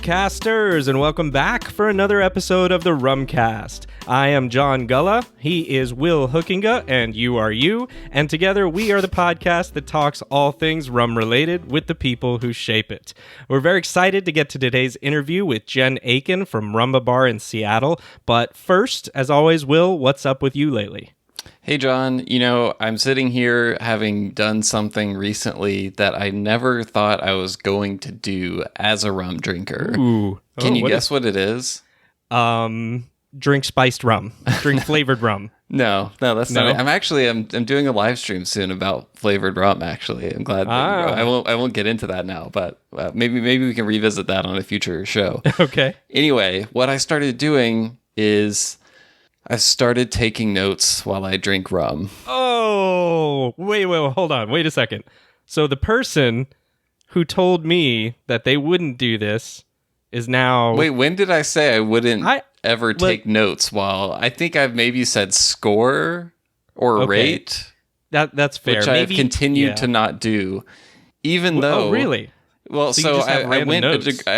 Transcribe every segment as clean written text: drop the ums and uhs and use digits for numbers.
Rumcasters, and welcome back for another episode of the Rumcast. I am John Gulla, he is Will Hookinga, and you are you, and together we are the podcast that talks all things rum-related with the people who shape it. We're very excited to get to today's interview with Jen Akin from Rumba Bar in Seattle, but first, as always, Will, what's up with you lately? Hey, John, I'm sitting here having done something recently that I never thought I was going to do as a rum drinker. Ooh. Can you guess what it is? Drink spiced rum. Drink flavored rum. No, that's not it. I'm doing a live stream soon about flavored rum, actually. I'm glad that I won't get into that now, but maybe we can revisit that on a future show. Okay. Anyway, what I started doing is I started taking notes while I drink rum. Oh, wait, hold on. Wait a second. So the person who told me that they wouldn't do this is now... Wait, when did I say I wouldn't ever take notes while... I think I've maybe said score or rate. That's fair. Which I've continued to not do. Even though... Oh, really? Well, so I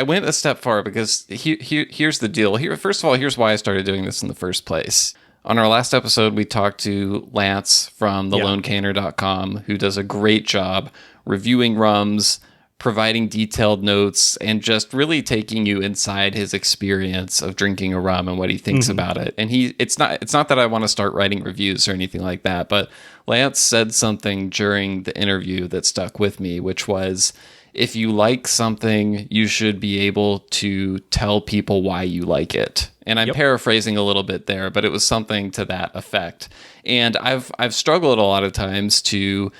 went a step far because here's the deal. First of all, here's why I started doing this in the first place. On our last episode, we talked to Lance from thelonecanner.com, who does a great job reviewing rums, providing detailed notes, and just really taking you inside his experience of drinking a rum and what he thinks about it. And it's not that I want to start writing reviews or anything like that, but Lance said something during the interview that stuck with me, which was, if you like something, you should be able to tell people why you like it. And I'm paraphrasing a little bit there, but it was something to that effect. And I've struggled a lot of times to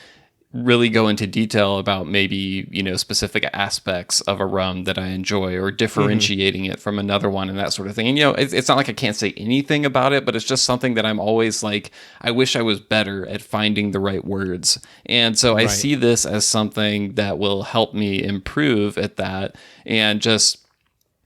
really go into detail about maybe, specific aspects of a rum that I enjoy or differentiating it from another one and that sort of thing. And, it's not like I can't say anything about it, but it's just something that I'm always like, I wish I was better at finding the right words. And so I see this as something that will help me improve at that, and just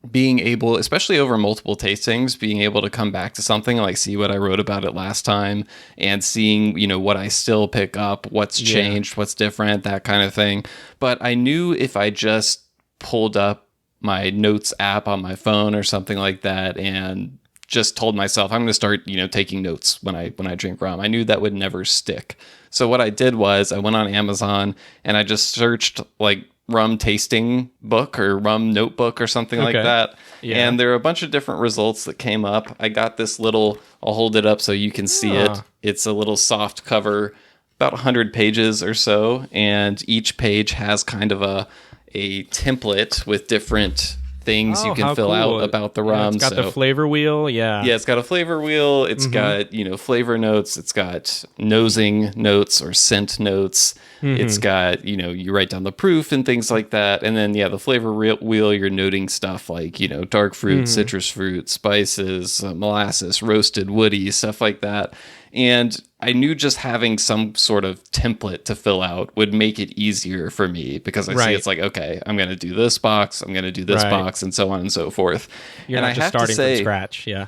being able, especially over multiple tastings, being able to come back to something, like see what I wrote about it last time and seeing, what I still pick up, what's changed, what's different, that kind of thing. But I knew if I just pulled up my notes app on my phone or something like that and just told myself I'm going to start, taking notes when I drink rum, I knew that would never stick. So what I did was I went on Amazon and I just searched like rum tasting book or rum notebook or something like that. Yeah. And there are a bunch of different results that came up. I got this little, I'll hold it up so you can see it. It's a little soft cover, about 100 pages or so. And each page has kind of a template with different things you can fill out about the rum. It's got the flavor wheel. Yeah, it's got a flavor wheel. It's got, flavor notes. It's got nosing notes or scent notes. It's got, you write down the proof and things like that. And then, the flavor wheel, you're noting stuff like, dark fruit, citrus fruit, spices, molasses, roasted, woody, stuff like that. And I knew just having some sort of template to fill out would make it easier for me, because I see it's like, okay, I'm going to do this box, I'm going to do this box, and so on and so forth. You're not just starting from scratch. Yeah.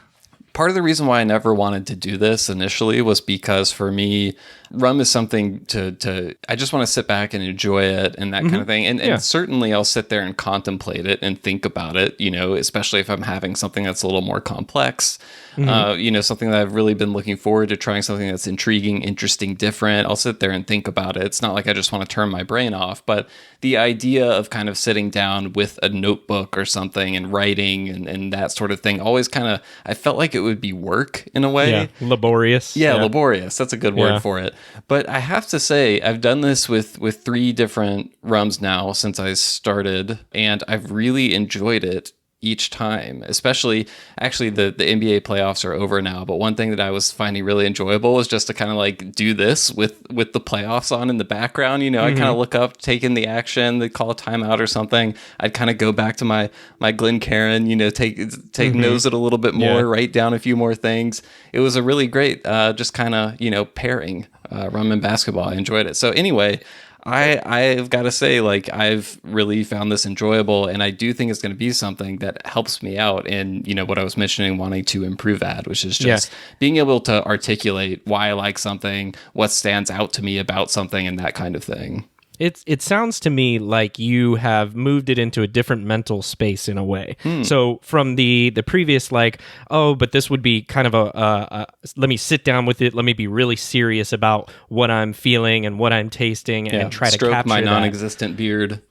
Part of the reason why I never wanted to do this initially was because for me, rum is something I just want to sit back and enjoy it and that kind of thing. And certainly I'll sit there and contemplate it and think about it, especially if I'm having something that's a little more complex, something that I've really been looking forward to, trying something that's intriguing, interesting, different. I'll sit there and think about it. It's not like I just want to turn my brain off, but the idea of kind of sitting down with a notebook or something and writing and that sort of thing always kind of, I felt like it would be work in a way. Yeah, laborious. Yeah, laborious. That's a good word for it. But I have to say, I've done this with 3 different rums now since I started, and I've really enjoyed it each time. Especially, actually, the NBA playoffs are over now, but one thing that I was finding really enjoyable was just to kind of like do this with the playoffs on in the background. I kind of look up, take in the action, they call a timeout or something. I'd kind of go back to my Glencairn, take nose it a little bit more, write down a few more things. It was a really great, just kind of, pairing rum and basketball. I enjoyed it. So anyway, I've got to say, like, I've really found this enjoyable, and I do think it's going to be something that helps me out in, what I was mentioning, wanting to improve at, which is just being able to articulate why I like something, what stands out to me about something, and that kind of thing. It sounds to me like you have moved it into a different mental space in a way. So from the previous, like, oh, but this would be kind of a let me sit down with it. Let me be really serious about what I'm feeling and what I'm tasting and try to capture my that. non-existent beard.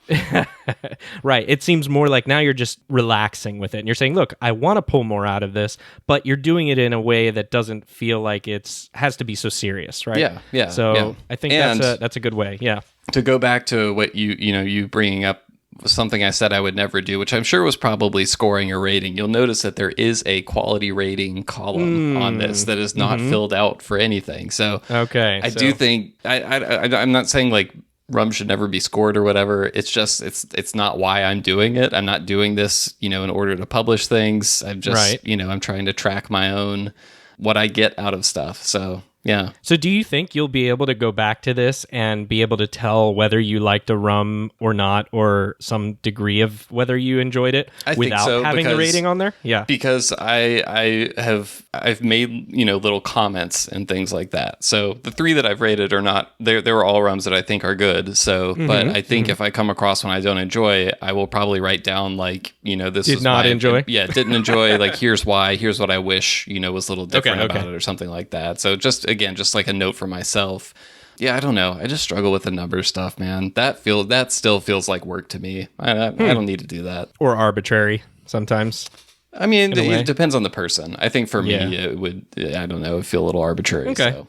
Right. It seems more like now you're just relaxing with it. And you're saying, look, I want to pull more out of this, but you're doing it in a way that doesn't feel like has to be so serious, right? Yeah. So I think that's a good way. Yeah. To go back to what you bringing up something I said I would never do, which I'm sure was probably scoring or rating. You'll notice that there is a quality rating column on this that is not filled out for anything. So I do think I'm not saying like rum should never be scored or whatever. It's just it's not why I'm doing it. I'm not doing this, in order to publish things. I'm just I'm trying to track my own what I get out of stuff. So yeah. So do you think you'll be able to go back to this and be able to tell whether you liked a rum or not, or some degree of whether you enjoyed it without having the rating on there? Yeah. Because I've made, little comments and things like that. So the 3 that I've rated are not, they were all rums that I think are good. So, but I think if I come across one I don't enjoy, I will probably write down like, this did not enjoy. Yeah. Didn't enjoy. Like, here's why, here's what I wish, was a little different about it or something like that. So just like a note for myself. Yeah, I don't know. I just struggle with the number stuff, man. That still feels like work to me. I don't need to do that. Or arbitrary sometimes. I mean, it depends on the person. I think for me, it would, I don't know, feel a little arbitrary. Okay. So,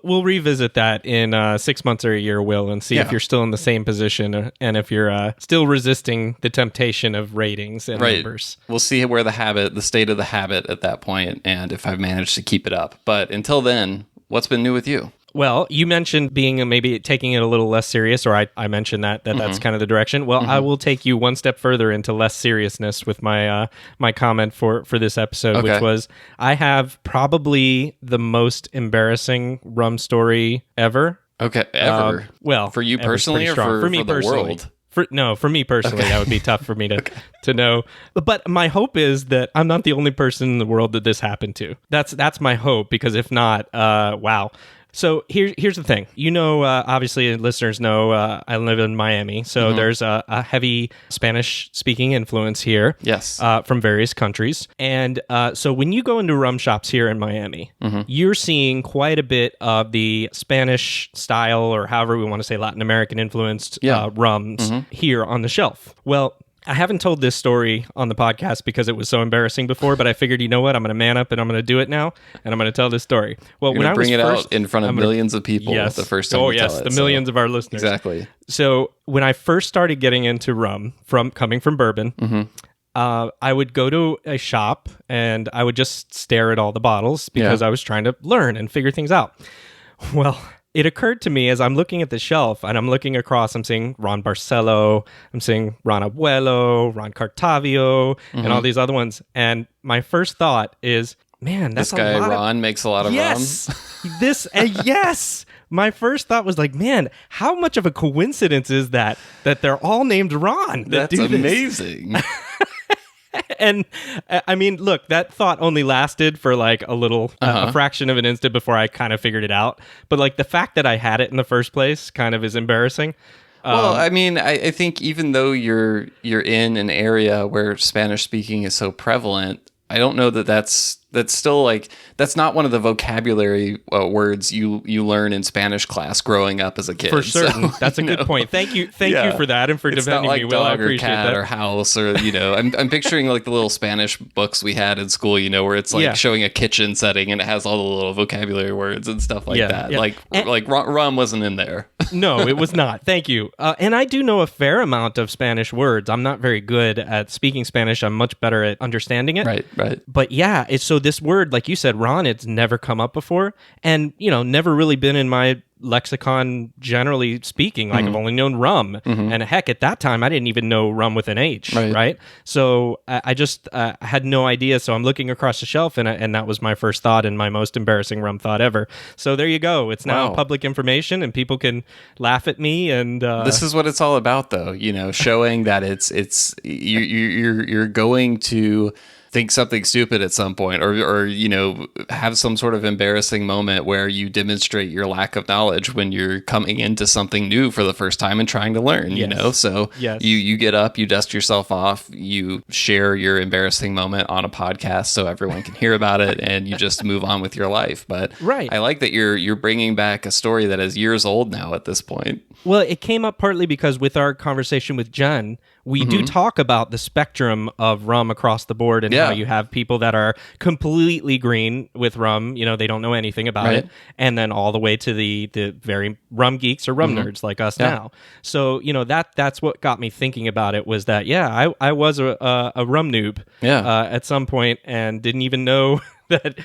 we'll revisit that in 6 months or a year, Will, and see if you're still in the same position and if you're still resisting the temptation of ratings and numbers. We'll see where the state of the habit at that point, and if I've managed to keep it up. But until then, what's been new with you? Well, you mentioned being maybe taking it a little less serious, or I mentioned that's kind of the direction. Well, I will take you one step further into less seriousness with my my comment for this episode, which was I have probably the most embarrassing rum story ever. Okay, ever? Well, for you personally, or for me personally? The world? For me personally, that would be tough for me to know. But my hope is that I'm not the only person in the world that this happened to. That's my hope, because if not, wow. So here's the thing. Obviously, listeners know I live in Miami, so there's a heavy Spanish-speaking influence here. Yes. From various countries. And so when you go into rum shops here in Miami, you're seeing quite a bit of the Spanish style, or however we want to say, Latin American influenced rums here on the shelf. Well, I haven't told this story on the podcast because it was so embarrassing before, but I figured, you know what? I'm going to man up and I'm going to do it now, and I'm going to tell this story. Well, when I bring it out in front of millions of people the first time you tell it. The millions of our listeners. Exactly. So when I first started getting into rum, coming from bourbon, I would go to a shop and I would just stare at all the bottles because I was trying to learn and figure things out. Well, it occurred to me as I'm looking at the shelf and I'm looking across, I'm seeing Ron Barcelo, I'm seeing Ron Abuelo, Ron Cartavio, and all these other ones. And my first thought is, man, that's this guy Ron makes a lot of yes, yes. My first thought was like, man, how much of a coincidence is that they're all named Ron? That's amazing. And I mean, look, that thought only lasted for like a fraction of an instant before I kind of figured it out. But like the fact that I had it in the first place kind of is embarrassing. Well, I mean, I think even though you're in an area where Spanish speaking is so prevalent, I don't know that's still like, that's not one of the vocabulary words you learn in Spanish class growing up as a kid. For certain. So, that's a good point. Thank you for that and for defending me, Will. I appreciate that. Or house or, I'm picturing like the little Spanish books we had in school, where it's like showing a kitchen setting and it has all the little vocabulary words and stuff like that. Yeah. Like rum wasn't in there. No, it was not. Thank you. And I do know a fair amount of Spanish words. I'm not very good at speaking Spanish. I'm much better at understanding it. Right. But yeah, so this word, like you said, Ron, it's never come up before, and never really been in my lexicon, generally speaking. Like I've only known rum, and heck, at that time I didn't even know rum with an H, right? So I just had no idea. So I'm looking across the shelf, and that was my first thought and my most embarrassing rum thought ever. So there you go. It's now public information, and people can laugh at me. And this is what it's all about, though. Showing that it's you're going to think something stupid at some point, or have some sort of embarrassing moment where you demonstrate your lack of knowledge when you're coming into something new for the first time and trying to learn. So you get up, you dust yourself off, you share your embarrassing moment on a podcast so everyone can hear about it, and you just move on with your life. But I like that you're bringing back a story that is years old now at this point. Well, it came up partly because with our conversation with Jen, we do talk about the spectrum of rum across the board, and how you have people that are completely green with rum, they don't know anything about it, and then all the way to the very rum geeks or rum nerds like us now. So, that's what got me thinking about it, was that, I was a rum noob at some point and didn't even know that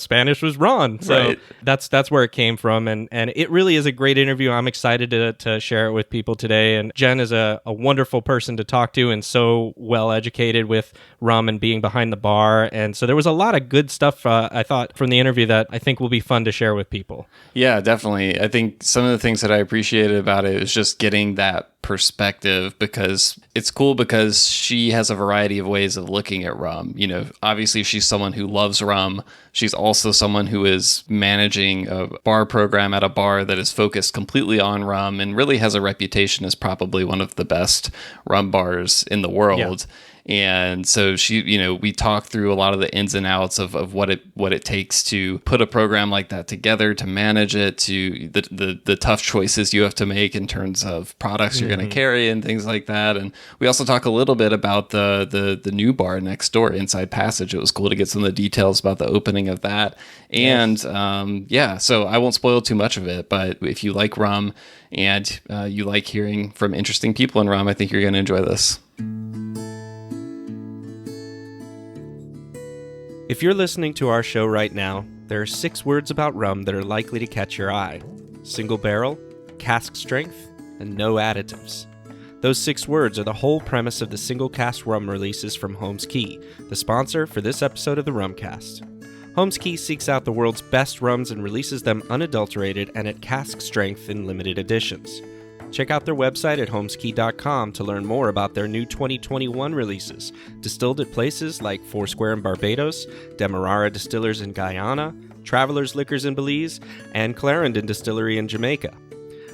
Spanish was wrong. So that's where it came from, and it really is a great interview. I'm excited to share it with people today. And Jen is a wonderful person to talk to, and so well educated with rum and being behind the bar. And so there was a lot of good stuff I thought from the interview that I think will be fun to share with people. Yeah, definitely. I think some of the things that I appreciated about it is just getting that perspective, because it's cool because she has a variety of ways of looking at rum. Obviously she's someone who loves rum. She's also someone who is managing a bar program at a bar that is focused completely on rum and really has a reputation as probably one of the best rum bars in the world. And so she, we talked through a lot of the ins and outs of what it takes to put a program like that together, to manage it, to the tough choices you have to make in terms of products you're going to carry and things like that. And we also talk a little bit about the new bar next door, Inside Passage. It was cool to get some of the details about the opening of that. And so I won't spoil too much of it, but if you like rum and you like hearing from interesting people in rum, I think you're going to enjoy this. If you're listening to our show right now, there are 6 words about rum that are likely to catch your eye: single barrel, cask strength, and no additives. Those 6 words are the whole premise of the single cask rum releases from Holmes Key, the sponsor for this episode of the Rumcast. Holmes Key seeks out the world's best rums and releases them unadulterated and at cask strength in limited editions. Check out their website at homeskey.com to learn more about their new 2021 releases, distilled at places like Foursquare in Barbados, Demerara Distillers in Guyana, Travelers Liquors in Belize, and Clarendon Distillery in Jamaica.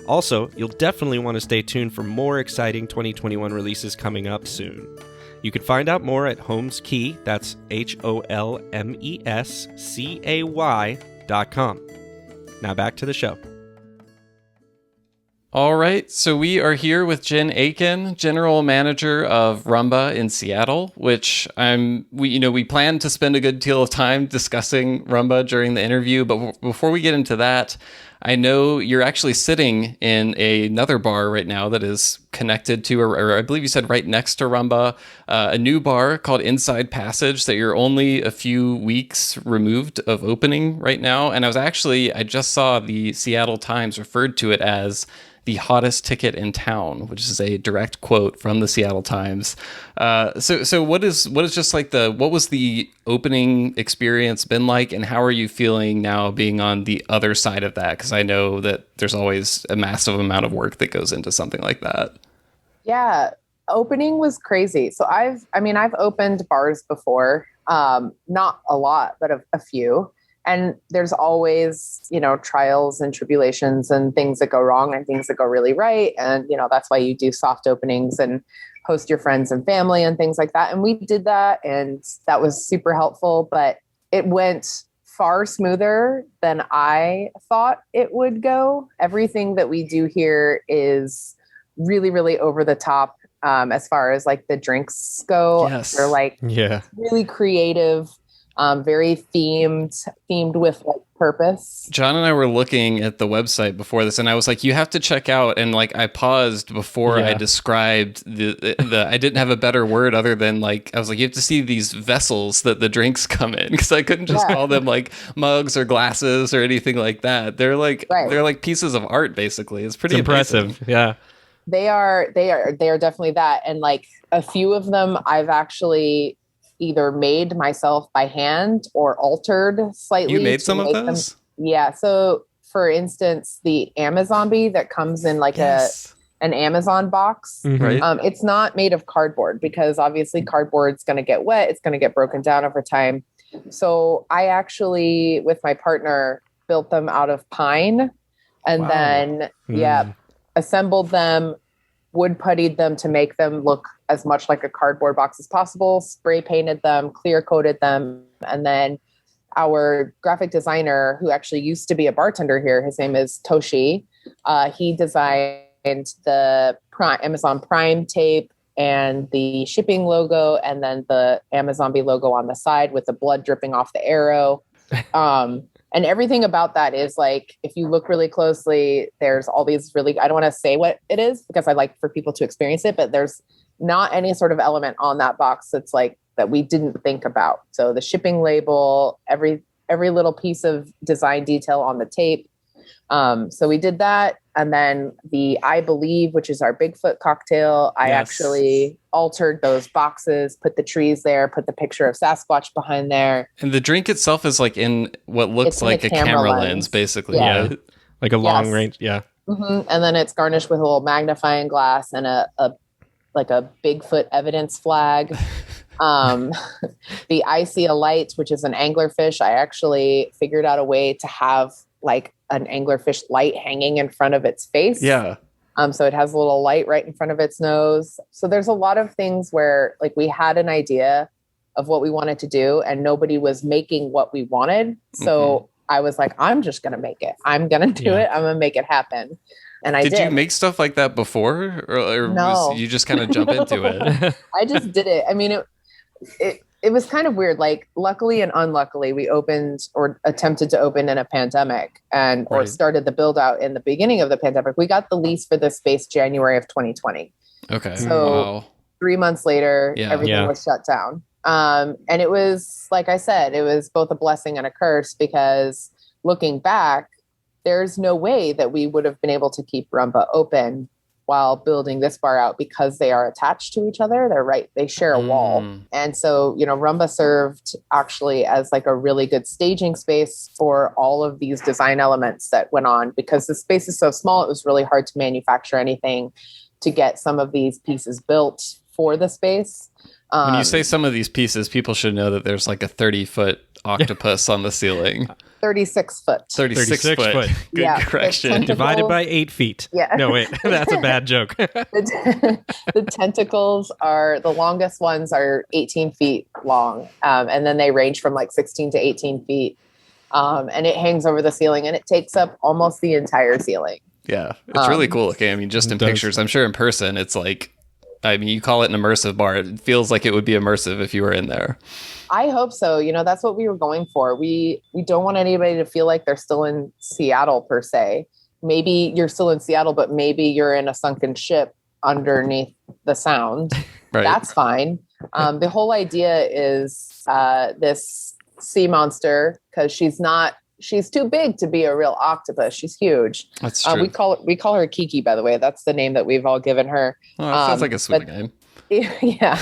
Also, you'll definitely want to stay tuned for more exciting 2021 releases coming up soon. You can find out more at Holmes Key, that's HOLMESCAY.com. Now back to the show. All right, so we are here with Jen Akin, General Manager of Rumba in Seattle, which we plan to spend a good deal of time discussing Rumba during the interview. But before we get into that, I know you're actually sitting in another bar right now that is connected to, or I believe you said right next to Rumba, a new bar called Inside Passage that you're only a few weeks removed of opening right now. And I just saw the Seattle Times referred to it as the hottest ticket in town, which is a direct quote from the Seattle Times. So what was the opening experience been like, and how are you feeling now being on the other side of that? Because I know that there's always a massive amount of work that goes into something like that. Yeah, opening was crazy. So I've opened bars before, not a lot, but a few. And there's always, trials and tribulations and things that go wrong and things that go really right. And, that's why you do soft openings and host your friends and family and things like that. And we did that, and that was super helpful, but it went far smoother than I thought it would go. Everything that we do here is really, really over the top. As far as like the drinks go, they're really creative. Very themed with like purpose. John and I were looking at the website before this, and I was like, you have to check out. And like, I paused before I described the I didn't have a better word other than like, I was like, you have to see these vessels that the drinks come in, because I couldn't just call them like mugs or glasses or anything like that. They're like, they're like pieces of art, basically. It's pretty impressive. Yeah. They are definitely that. And like a few of them I've actually either made myself by hand or altered slightly. You made some of those? Yeah. So for instance, the Amazon bee that comes in like a an Amazon box. Right. It's not made of cardboard because obviously cardboard's going to get wet. It's going to get broken down over time. So I actually, with my partner, built them out of pine and then, assembled them, wood puttied them to make them look as much like a cardboard box as possible, spray painted them, clear coated them. And then our graphic designer, who actually used to be a bartender here, his name is Toshi. He designed the Amazon Prime tape and the shipping logo, and then the Amazon logo on the side with the blood dripping off the arrow. And everything about that is like, if you look really closely, there's all these really, I don't want to say what it is because I like for people to experience it, but there's not any sort of element on that box that's like that we didn't think about. So the shipping label, every little piece of design detail on the tape. So we did that. And then the I Believe, which is our Bigfoot cocktail, I actually altered those boxes, put the trees there, put the picture of Sasquatch behind there. And the drink itself is like in what looks like a camera lens, basically. Yeah. Like a long range. Yeah. Mm-hmm. And then it's garnished with a little magnifying glass and a Bigfoot evidence flag. The I See a Light, which is an anglerfish. I actually figured out a way to have like an anglerfish light hanging in front of its face. Yeah. So it has a little light right in front of its nose. So there's a lot of things where like we had an idea of what we wanted to do and nobody was making what we wanted. So I was like, I'm just going to make it. I'm going to do it. I'm going to make it happen. And I did. Did you make stuff like that before? Or no. You just kind of jump into it? I just did it. I mean, it was kind of weird. Like, luckily and unluckily, we opened or attempted to open in a pandemic or started the build out in the beginning of the pandemic. We got the lease for this space January of 2020. Okay. So 3 months later, everything was shut down. And it was, like I said, it was both a blessing and a curse because looking back, there's no way that we would have been able to keep Rumba open while building this bar out because they are attached to each other. They share a wall. And so, Rumba served actually as like a really good staging space for all of these design elements that went on because the space is so small. It was really hard to manufacture anything to get some of these pieces built for the space. When you say some of these pieces, people should know that there's like a 30-foot octopus on the ceiling. 36 foot. 36 foot. Good correction. Divided by 8 feet. Yeah. No, wait, that's a bad joke. The tentacles the longest ones are 18 feet long. And then they range from like 16 to 18 feet. And it hangs over the ceiling and it takes up almost the entire ceiling. Yeah. It's really cool looking. I mean, just in pictures, I'm sure in person, it's like, you call it an immersive bar. It feels like it would be immersive if you were in there. I hope so. That's what we were going for. We don't want anybody to feel like they're still in Seattle per se. Maybe you're still in Seattle, but maybe you're in a sunken ship underneath the sound. Right. That's fine. The whole idea is this sea monster, because she's too big to be a real octopus. She's huge. That's true. We call her Kiki, by the way. That's the name that we've all given her. Oh, that sounds like a sweet name. Yeah.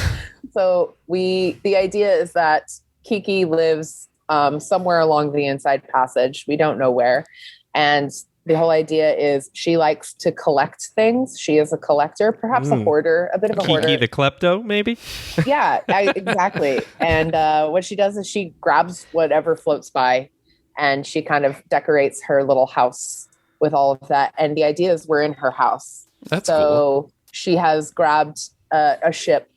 So the idea is that Kiki lives somewhere along the inside passage. We don't know where. And the whole idea is she likes to collect things. She is a collector, perhaps a hoarder, a bit of a hoarder. Kiki the klepto, maybe? Yeah, exactly. And what she does is she grabs whatever floats by and she kind of decorates her little house with all of that. And the idea is we're in her house. That's cool. So she has grabbed a ship,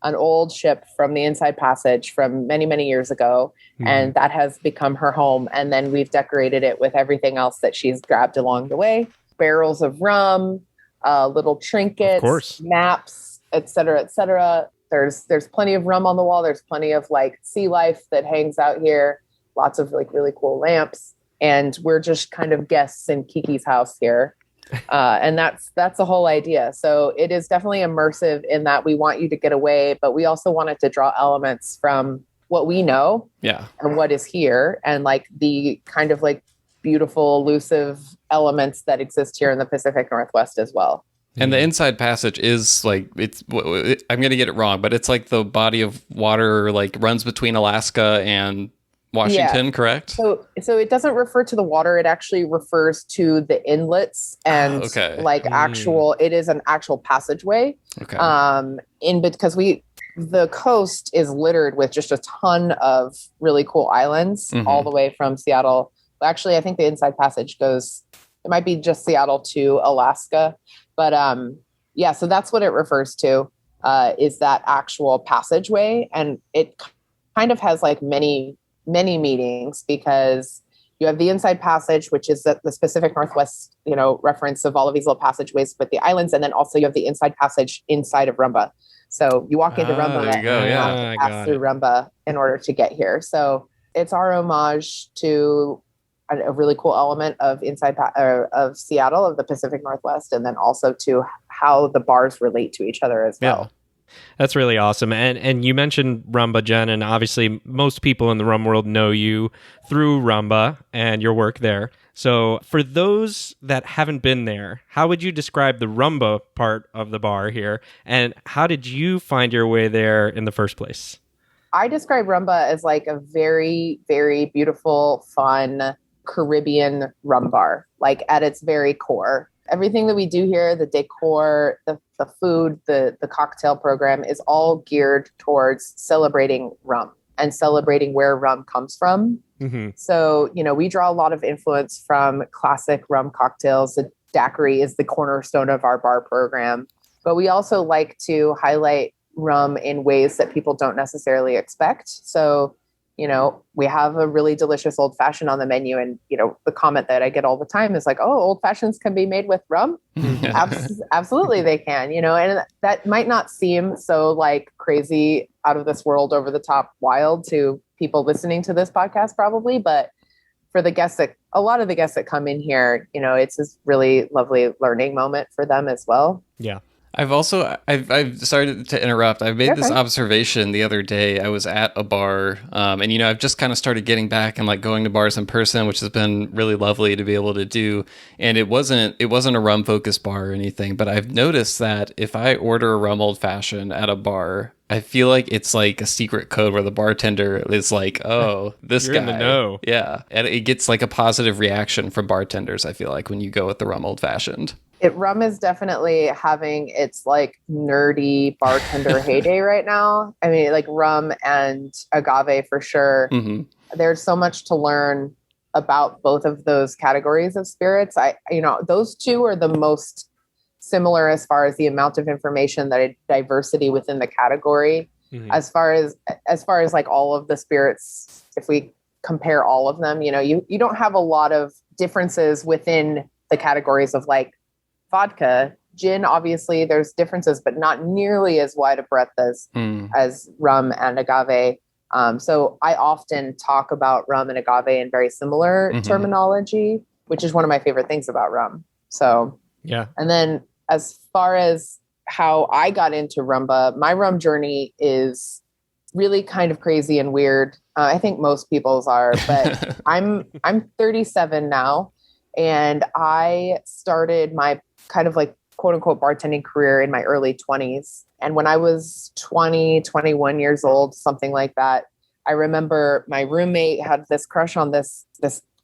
an old ship from the inside passage from many, many years ago. And that has become her home. And then we've decorated it with everything else that she's grabbed along the way. Barrels of rum, little trinkets, maps, et cetera, et cetera. There's plenty of rum on the wall. There's plenty of like sea life that hangs out here. Lots of like really cool lamps. And we're just kind of guests in Kiki's house here. And that's the whole idea. So it is definitely immersive in that we want you to get away, but we also wanted to draw elements from what we know and what is here and like the kind of like beautiful, elusive elements that exist here in the Pacific Northwest as well. And the inside passage is like, I'm going to get it wrong, but it's like the body of water like runs between Alaska and Washington, correct? So it doesn't refer to the water. It actually refers to the inlets and actual. It is an actual passageway. Okay. Because the coast is littered with just a ton of really cool islands all the way from Seattle. Actually, I think the Inside Passage goes. It might be just Seattle to Alaska, but so that's what it refers to. Is that actual passageway, and it kind of has like many meanings, because you have the Inside Passage, which is the Pacific Northwest, reference of all of these little passageways with the islands. And then also you have the Inside Passage inside of Rumba. So you walk into Rumba and have to pass through Rumba in order to get here. So it's our homage to a really cool element of of Seattle, of the Pacific Northwest, and then also to how the bars relate to each other as well. That's really awesome. And you mentioned Rumba, Jen, and obviously most people in the rum world know you through Rumba and your work there. So for those that haven't been there, how would you describe the Rumba part of the bar here? And how did you find your way there in the first place? I describe Rumba as like a very, very beautiful, fun Caribbean rum bar, like at its very core. Everything that we do here, the decor, the food, the cocktail program is all geared towards celebrating rum and celebrating where rum comes from. Mm-hmm. So, we draw a lot of influence from classic rum cocktails. The daiquiri is the cornerstone of our bar program, but we also like to highlight rum in ways that people don't necessarily expect. So, we have a really delicious old fashioned on the menu. And, the comment that I get all the time is like, oh, old fashions can be made with rum. Absolutely they can, and that might not seem so like crazy, out of this world, over the top, wild to people listening to this podcast probably. But for a lot of the guests that come in here, it's this really lovely learning moment for them as well. Yeah. I've sorry to interrupt. I made this observation the other day. I was at a bar, and I've just kind of started getting back and like going to bars in person, which has been really lovely to be able to do. And it wasn't a rum focused bar or anything, but I've noticed that if I order a rum old fashioned at a bar, I feel like it's like a secret code where the bartender is like, oh, this You're guy. in the know. Yeah. And it gets like a positive reaction from bartenders, I feel like, when you go with the rum old fashioned. Rum is definitely having its like nerdy bartender heyday right now. I mean, like rum and agave for sure. Mm-hmm. There's so much to learn about both of those categories of spirits. Those two are the most similar as far as the amount of information, diversity within the category. Mm-hmm. As far as like all of the spirits, if we compare all of them, you don't have a lot of differences within the categories of like vodka, gin. Obviously there's differences, but not nearly as wide a breadth as rum and agave. So I often talk about rum and agave in very similar terminology, which is one of my favorite things about rum. So, yeah. And then as far as how I got into Rumba, my rum journey is really kind of crazy and weird. I think most people's are, but I'm 37 now, and I started my kind of like quote unquote bartending career in my early 20s. And when I was 21 years old, something like that, I remember my roommate had this crush on this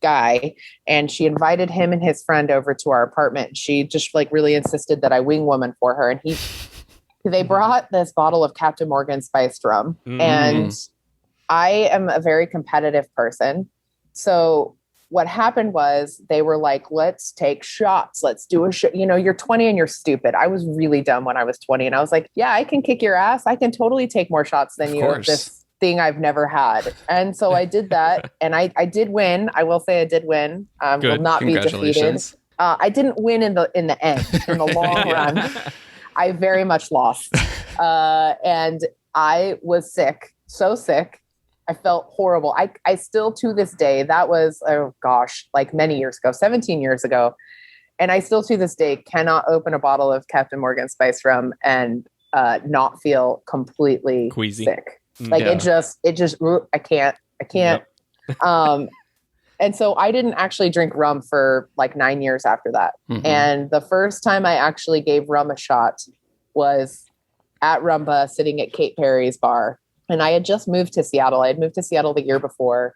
guy, and she invited him and his friend over to our apartment. She just like really insisted that I wing woman for her. And they brought this bottle of Captain Morgan spiced rum. And I am a very competitive person. So what happened was they were like, let's take shots. Let's do a shot. You're 20 and you're stupid. I was really dumb when I was 20. And I was like, yeah, I can kick your ass. I can totally take more shots than you at this thing I've never had. And so I did that. And I did win. I will say I did win. Will not be defeated. I didn't win in the end, in the long run. I very much lost. And I was sick, so sick. I felt horrible. I still, to this day, that was, oh gosh, like many years ago, 17 years ago. And I still, to this day, cannot open a bottle of Captain Morgan spiced rum and not feel completely queasy, sick. Like it just, I can't. Yep. And so I didn't actually drink rum for like 9 years after that. Mm-hmm. And the first time I actually gave rum a shot was at Rumba, sitting at Kate Perry's bar. And I had just moved to Seattle. I had moved to Seattle the year before.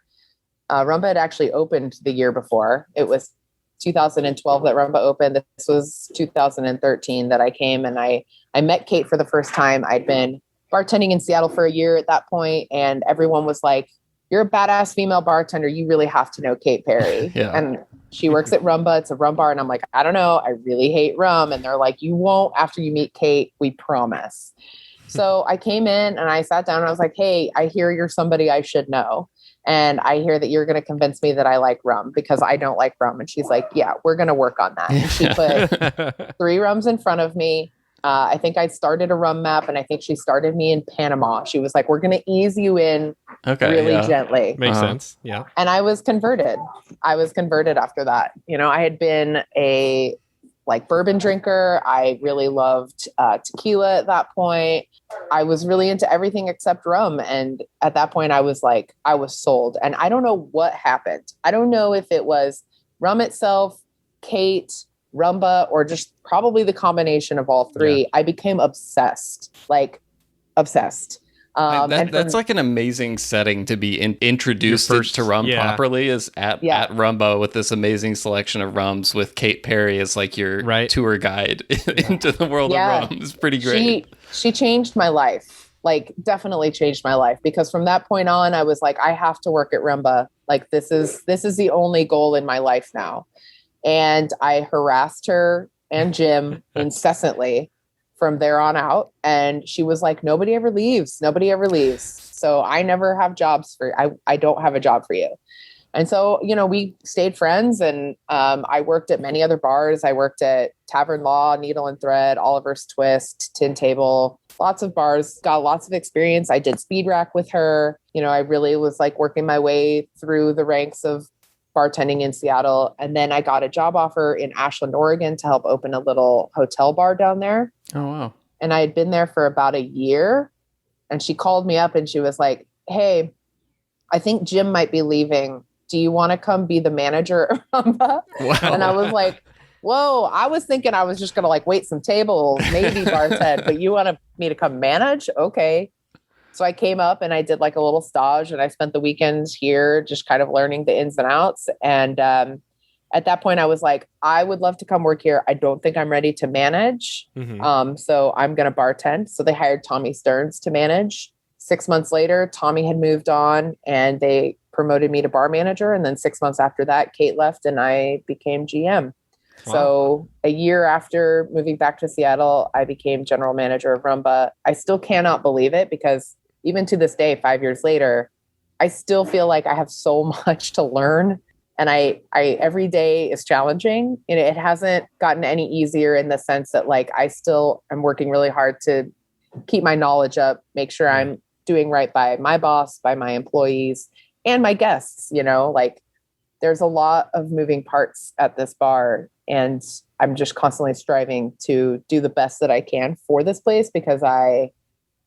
Rumba had actually opened the year before. It was 2012 that Rumba opened. This was 2013 that I came, and I met Kate for the first time. I'd been bartending in Seattle for a year at that point, and everyone was like, "You're a badass female bartender. You really have to know Kate Perry." Yeah. And she works at Rumba. It's a rum bar. And I'm like, I don't know. I really hate rum. And they're like, you won't after you meet Kate. We promise. So I came in and I sat down and I was like, hey, I hear you're somebody I should know. And I hear that you're going to convince me that I like rum because I don't like rum. And she's like, yeah, we're going to work on that. And she put 3 rums in front of me. I think I started a rum map, and I think she started me in Panama. She was like, we're going to ease you in really gently. Makes sense. Yeah. And I was converted. After that. You know, I had been a bourbon drinker. I really loved tequila at that point. I was really into everything except rum. And at that point I was sold. And I don't know what happened. I don't know if it was rum itself, Kate, Rumba, or just probably the combination of all 3. Yeah. I became obsessed. That's like an amazing setting to be introduced to rum properly, is at Rumba with this amazing selection of rums with Kate Perry as like your tour guide into the world of rum. It's pretty great. She changed my life, definitely changed my life, because from that point on, I was like, I have to work at Rumba. This is the only goal in my life now. And I harassed her and Jim incessantly from there on out. And she was like, nobody ever leaves. So I never have jobs I don't have a job for you. And so, we stayed friends, and I worked at many other bars. I worked at Tavern Law, Needle and Thread, Oliver's Twist, Tin Table, lots of bars, got lots of experience. I did Speed Rack with her. I really was working my way through the ranks of bartending in Seattle. And then I got a job offer in Ashland, Oregon to help open a little hotel bar down there. Oh, wow. And I had been there for about a year, and she called me up and she was like, hey, I think Jim might be leaving. Do you want to come be the manager at Rumba? Wow. And I was like, whoa, I was thinking I was just going to wait some tables, maybe bartend, but you want me to come manage? Okay. So I came up and I did a little stage, and I spent the weekends here just kind of learning the ins and outs. And at that point I was like, I would love to come work here. I don't think I'm ready to manage. Mm-hmm. So I'm going to bartend. So they hired Tommy Stearns to manage. 6 months later, Tommy had moved on and they promoted me to bar manager. And then 6 months after that, Kate left and I became GM. Wow. So a year after moving back to Seattle, I became general manager of Rumba. I still cannot believe it, because even to this day, 5 years later, I still feel like I have so much to learn. And I every day is challenging. It hasn't gotten any easier in the sense that I still am working really hard to keep my knowledge up, make sure I'm doing right by my boss, by my employees, and my guests. There's a lot of moving parts at this bar, and I'm just constantly striving to do the best that I can for this place, because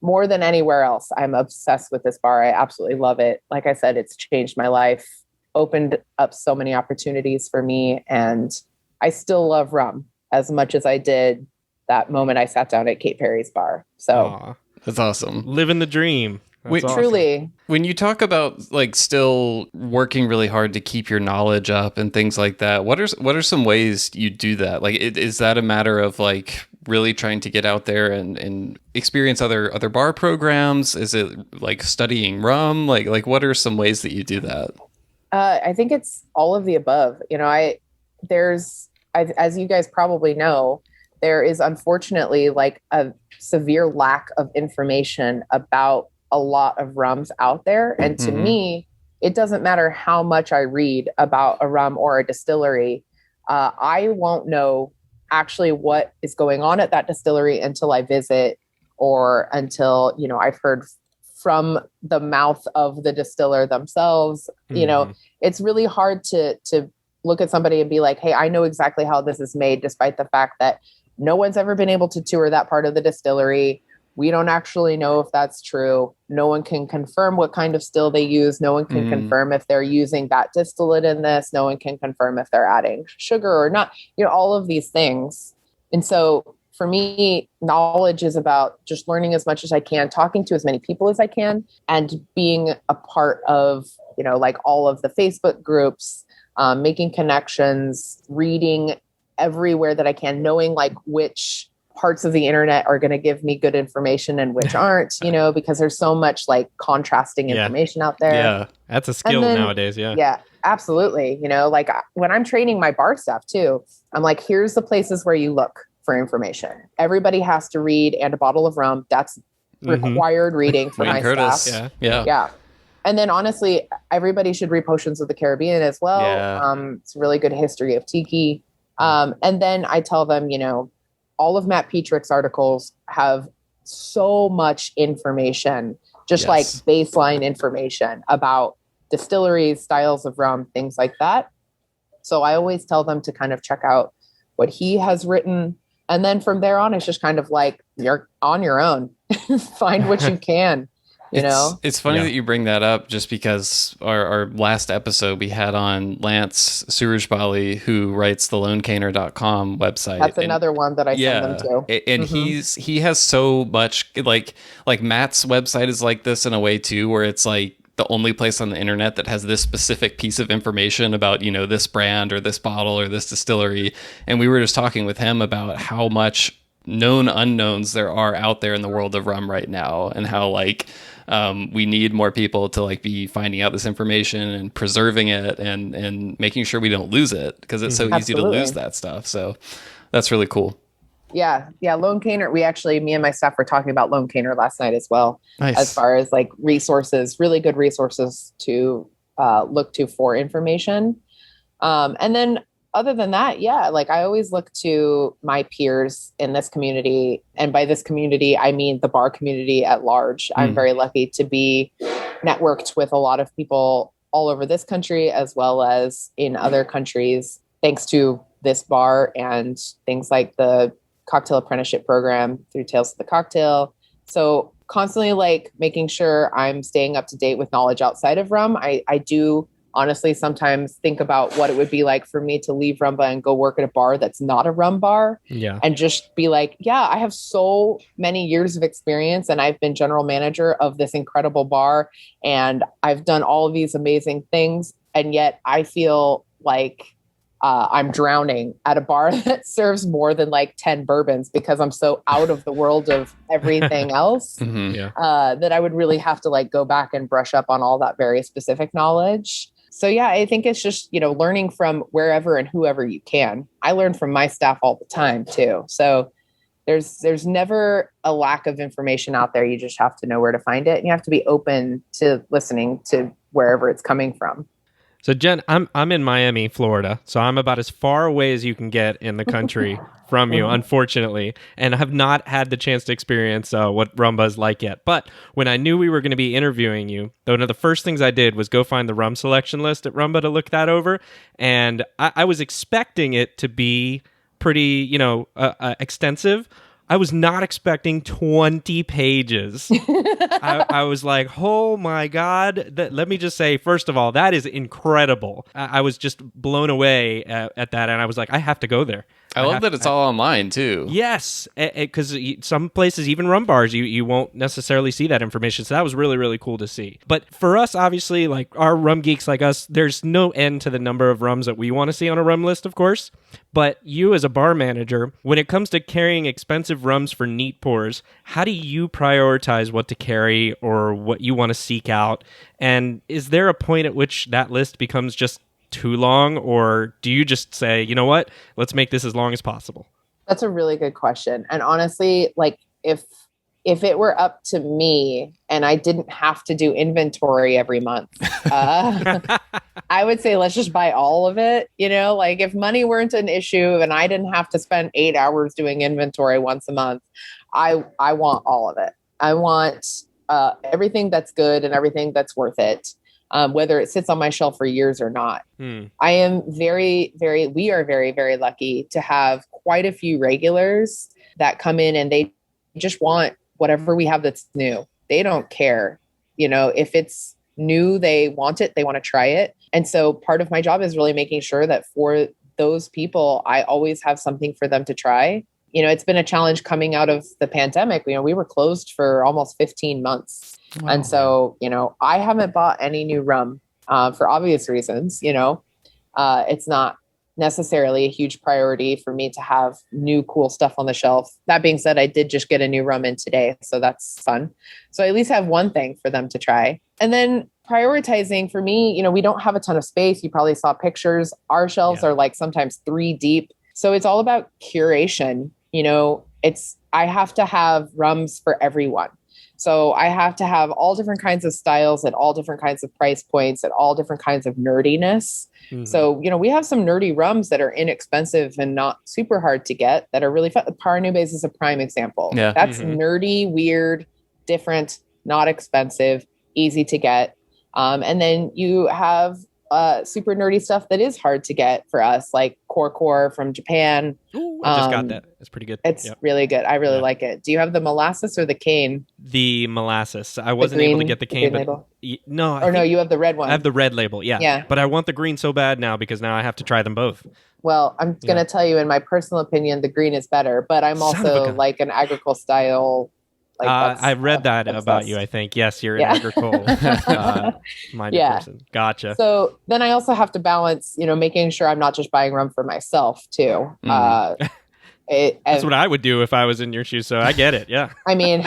more than anywhere else, I'm obsessed with this bar. I absolutely love it. Like I said, it's changed my life, opened up so many opportunities for me. And I still love rum as much as I did that moment I sat down at Kate Perry's bar. So that's awesome. Living the dream. Awesome. Truly. When you talk about still working really hard to keep your knowledge up and things like that, what are some ways you do that? Is that a matter of really trying to get out there and experience other bar programs? Is it studying rum? What are some ways that you do that? I think it's all of the above. As you guys probably know, there is unfortunately a severe lack of information about a lot of rums out there. And to me, it doesn't matter how much I read about a rum or a distillery. I won't know actually what is going on at that distillery until I visit, or until, I've heard from the mouth of the distiller themselves. It's really hard to look at somebody and be like, hey, I know exactly how this is made, despite the fact that no one's ever been able to tour that part of the distillery. We don't actually know if that's true. No one can confirm what kind of still they use. No one can confirm if they're using that distillate in this. No one can confirm if they're adding sugar or not, all of these things. And so for me, knowledge is about just learning as much as I can, talking to as many people as I can, and being a part of like all of the Facebook groups, making connections, reading everywhere that I can, knowing like which parts of the internet are going to give me good information and which aren't, because there's so much like contrasting information out there. Yeah, that's a skill nowadays. Yeah. Yeah, absolutely. Like when I'm training my bar staff too, I'm like, here's the places where you look for information. Everybody has to read And a Bottle of Rum. That's required reading for my staff. Yeah. And then honestly, everybody should read Potions of the Caribbean as well. Yeah. It's a really good history of tiki. And then I tell them, all of Matt Petrick's articles have so much information, just like baseline information about distilleries, styles of rum, things like that. So I always tell them to kind of check out what he has written. And then from there on, it's just kind of like you're on your own. Find what you can. It's funny that you bring that up, just because our last episode we had on Lance Surajbali, who writes the lonecaner.com website. That's another one that I send them to. And he has so much, like Matt's website is like this in a way too, where it's like the only place on the internet that has this specific piece of information about, this brand or this bottle or this distillery. And we were just talking with him about how much known unknowns there are out there in the world of rum right now, and how we need more people to be finding out this information and preserving it and making sure we don't lose it, because it's so easy to lose that stuff. So that's really cool. Yeah. Lone Caner. Me and my staff were talking about Lone Caner last night as well. Nice. As far as resources, really good resources to look to for information. And then other than that, I always look to my peers in this community. And by this community, I mean the bar community at large. I'm very lucky to be networked with a lot of people all over this country, as well as in other countries, thanks to this bar and things like the cocktail apprenticeship program through Tales of the Cocktail. So constantly making sure I'm staying up to date with knowledge outside of rum. I do honestly sometimes think about what it would be like for me to leave Rumba and go work at a bar that's not a rum bar. Yeah. And just be like, I have so many years of experience, and I've been general manager of this incredible bar, and I've done all of these amazing things. And yet I feel like I'm drowning at a bar that serves more than 10 bourbons, because I'm so out of the world of everything else that I would really have to go back and brush up on all that very specific knowledge. So I think it's just, learning from wherever and whoever you can. I learn from my staff all the time too. So there's never a lack of information out there. You just have to know where to find it, and you have to be open to listening to wherever it's coming from. So Jen, I'm in Miami, Florida, so I'm about as far away as you can get in the country from you, unfortunately, and I have not had the chance to experience what Rumba is like yet. But when I knew we were going to be interviewing you, one of the first things I did was go find the rum selection list at Rumba to look that over, and I was expecting it to be pretty, extensive. I was not expecting 20 pages. I was like, oh my God. Let me just say, first of all, that is incredible. I was just blown away at that. And I was like, I have to go there. I love that it's all online too. Yes, because some places, even rum bars, you won't necessarily see that information. So that was really, really cool to see. But for us, obviously, our rum geeks like us, there's no end to the number of rums that we want to see on a rum list, of course. But you as a bar manager, when it comes to carrying expensive rums for neat pours, how do you prioritize what to carry or what you want to seek out? And is there a point at which that list becomes just too long, or do you just say, you know what, let's make this as long as possible? That's a really good question. And honestly, if it were up to me and I didn't have to do inventory every month, I would say, let's just buy all of it. If money weren't an issue and I didn't have to spend 8 hours doing inventory once a month, I want all of it. I want everything that's good and everything that's worth it. Whether it sits on my shelf for years or not. I am we are very, very lucky to have quite a few regulars that come in and they just want whatever we have that's new. They don't care. If it's new, they want it, they want to try it. And so part of my job is really making sure that for those people, I always have something for them to try. It's been a challenge coming out of the pandemic. We were closed for almost 15 months. Wow. And so, I haven't bought any new rum for obvious reasons. It's not necessarily a huge priority for me to have new cool stuff on the shelf. That being said, I did just get a new rum in today, so that's fun. So I at least have one thing for them to try. And then prioritizing for me, we don't have a ton of space. You probably saw pictures. Our shelves are like sometimes 3 deep. So it's all about curation. I have to have rums for everyone. So I have to have all different kinds of styles at all different kinds of price points, at all different kinds of nerdiness. Mm-hmm. So, we have some nerdy rums that are inexpensive and not super hard to get that are really fun. Paranubes is a prime example. Yeah. That's nerdy, weird, different, not expensive, easy to get. And then you have super nerdy stuff that is hard to get for us, like Core from Japan. Ooh, I just got that. It's pretty good. It's really good. I really like it. Do you have the molasses or the cane? The molasses. I wasn't able to get the cane, but no, you have the red one. I have the red label. Yeah. But I want the green so bad now because now I have to try them both. Well, I'm going to tell you, in my personal opinion, the green is better, but I'm also like an agricole style. I read that about you, I think. Yes, you're an agricole minded person. Gotcha. So then I also have to balance, making sure I'm not just buying rum for myself too. That's what I would do if I was in your shoes. So I get it. Yeah. I mean,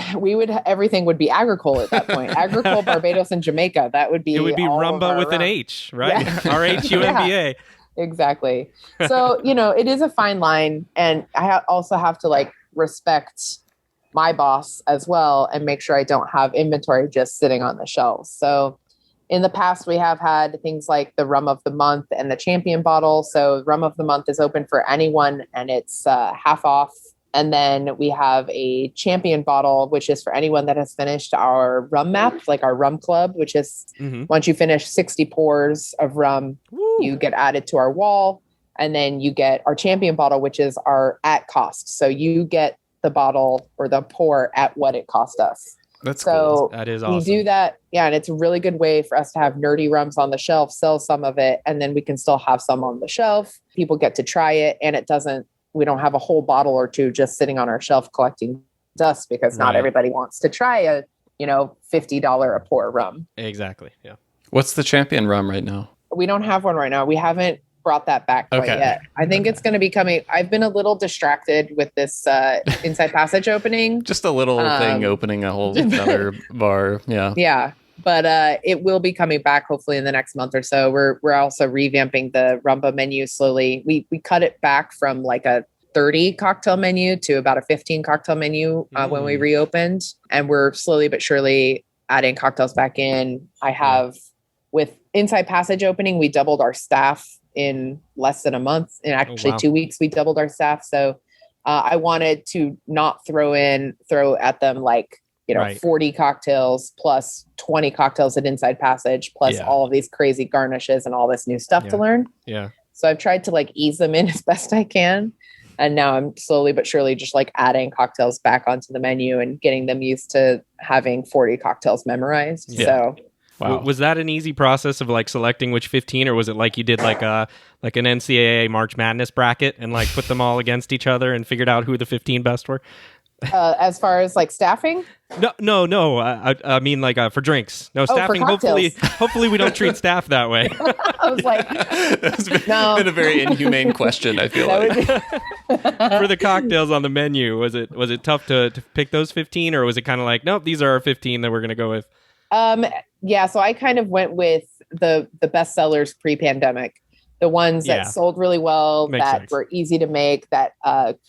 everything would be agricole at that point. Agricole, Barbados, and Jamaica. That would be. It would be Rumba with an H, right? Yeah. RHUMBA. Exactly. So, it is a fine line. And I also have to respect my boss as well and make sure I don't have inventory just sitting on the shelves. So in the past, we have had things like the Rum of the Month and the Champion bottle. So Rum of the Month is open for anyone and it's half off. And then we have a Champion bottle, which is for anyone that has finished our rum map, like our rum club, which is once you finish 60 pours of rum, you get added to our wall. And then you get our Champion bottle, which is our at cost. So you get the bottle or the pour at what it cost us. That's cool. That is awesome. We do that. Yeah. And it's a really good way for us to have nerdy rums on the shelf, sell some of it, and then we can still have some on the shelf. People get to try it, and we don't have a whole bottle or two just sitting on our shelf collecting dust because not everybody wants to try a, $50 a pour rum. Exactly. Yeah. What's the Champion rum right now? We don't have one right now. We haven't brought that back quite yet. I think it's going to be coming. I've been a little distracted with this Inside Passage opening. Just a little thing opening a whole other bar. Yeah. Yeah. But it will be coming back hopefully in the next month or so. We're also revamping the Rumba menu slowly. We cut it back from like a 30 cocktail menu to about a 15 cocktail menu when we reopened. And we're slowly but surely adding cocktails back in. I have, with Inside Passage opening, we doubled our staff in less than a month. In actually 2 weeks, we doubled our staff. So I wanted to not throw at them 40 cocktails plus 20 cocktails at Inside Passage plus all of these crazy garnishes and all this new stuff to learn. Yeah. So I've tried to ease them in as best I can. And now I'm slowly but surely just adding cocktails back onto the menu and getting them used to having 40 cocktails memorized. Yeah. So wow. Was that an easy process of selecting which 15, or was it like you did like an NCAA March Madness bracket and put them all against each other and figured out who the 15 best were? As far as staffing? No. I mean for drinks. No, staffing. Hopefully we don't treat staff that way. I was like, that's been a very inhumane question. I feel for the cocktails on the menu, was it tough to pick those 15, or was it kind of nope, these are our 15 that we're gonna go with? Yeah, so I kind of went with the best sellers pre-pandemic. The ones that sold really well, Makes that sense. were easy to make, that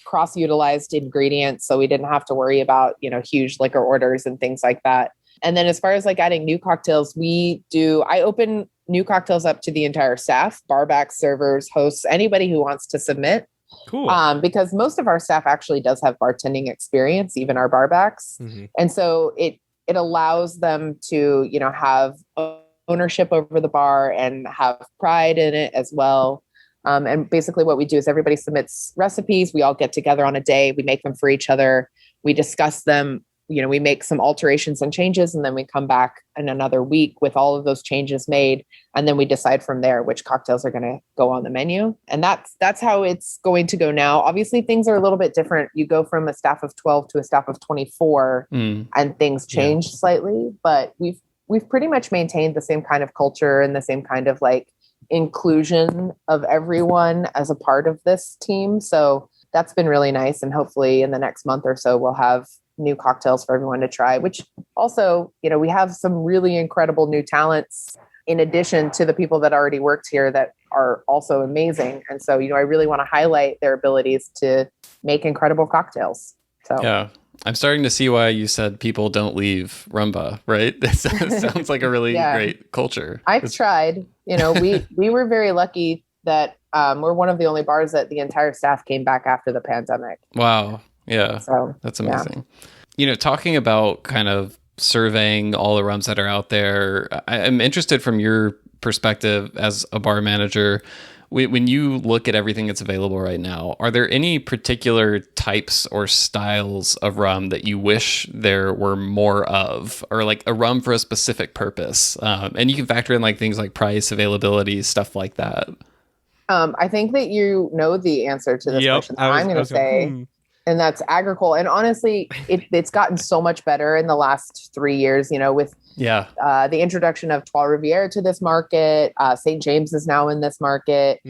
cross-utilized ingredients, so we didn't have to worry about, huge liquor orders and things like that. And then as far as adding new cocktails, I open new cocktails up to the entire staff, barbacks, servers, hosts, anybody who wants to submit. Cool. Because most of our staff actually does have bartending experience, even our barbacks. Mm-hmm. And so it allows them to, have ownership over the bar and have pride in it as well. And basically what we do is everybody submits recipes. We all get together on a day. We make them for each other. We discuss them. We make some alterations and changes, and then we come back in another week with all of those changes made. And then we decide from there which cocktails are going to go on the menu. And that's how it's going to go now. Obviously, things are a little bit different. You go from a staff of 12 to a staff of 24 and things change slightly, but we've we've pretty much maintained the same kind of culture and the same kind of like inclusion of everyone as a part of this team. So that's been really nice. And hopefully in the next month or so, we'll have new cocktails for everyone to try, which also, you know, we have some really incredible new talents in addition to the people that already worked here that are also amazing. And so, you know, I really want to highlight their abilities to make incredible cocktails. So yeah, I'm starting to see why you said people don't leave Rumba, right? That sounds like a really great culture. I've tried, you know, we were very lucky that we're one of the only bars that the entire staff came back after the pandemic. Wow. Yeah. So that's amazing. Yeah. You know, talking about kind of surveying all the rums that are out there, I'm interested from your perspective as a bar manager. When you look at everything that's available right now, are there any particular types or styles of rum that you wish there were more of, or like a rum for a specific purpose? And you can factor in like things like price, availability, stuff like that. I think that you know the answer to this question. I'm going to say, and that's agricole. And honestly, it's gotten so much better in the last 3 years, you know, with the introduction of Trois Rivières to this market. St. James is now in this market.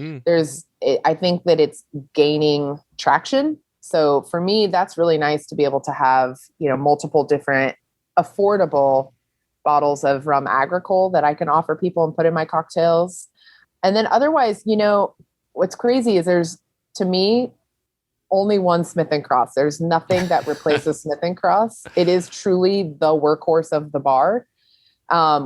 I think that it's gaining traction. So for me, that's really nice to be able to have, you know, multiple different affordable bottles of rum agricole that I can offer people and put in my cocktails. And then otherwise, you know, what's crazy is there's, to me, only one Smith & Cross. There's nothing that replaces Smith & Cross. It is truly the workhorse of the bar.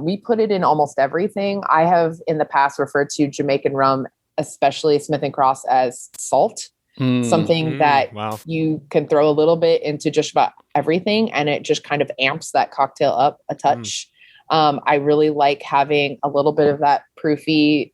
We put it in almost everything. I have in the past referred to Jamaican rum, especially Smith & Cross, as salt. Something that you can throw a little bit into just about everything, and it just kind of amps that cocktail up a touch. I really like having a little bit of that proofy,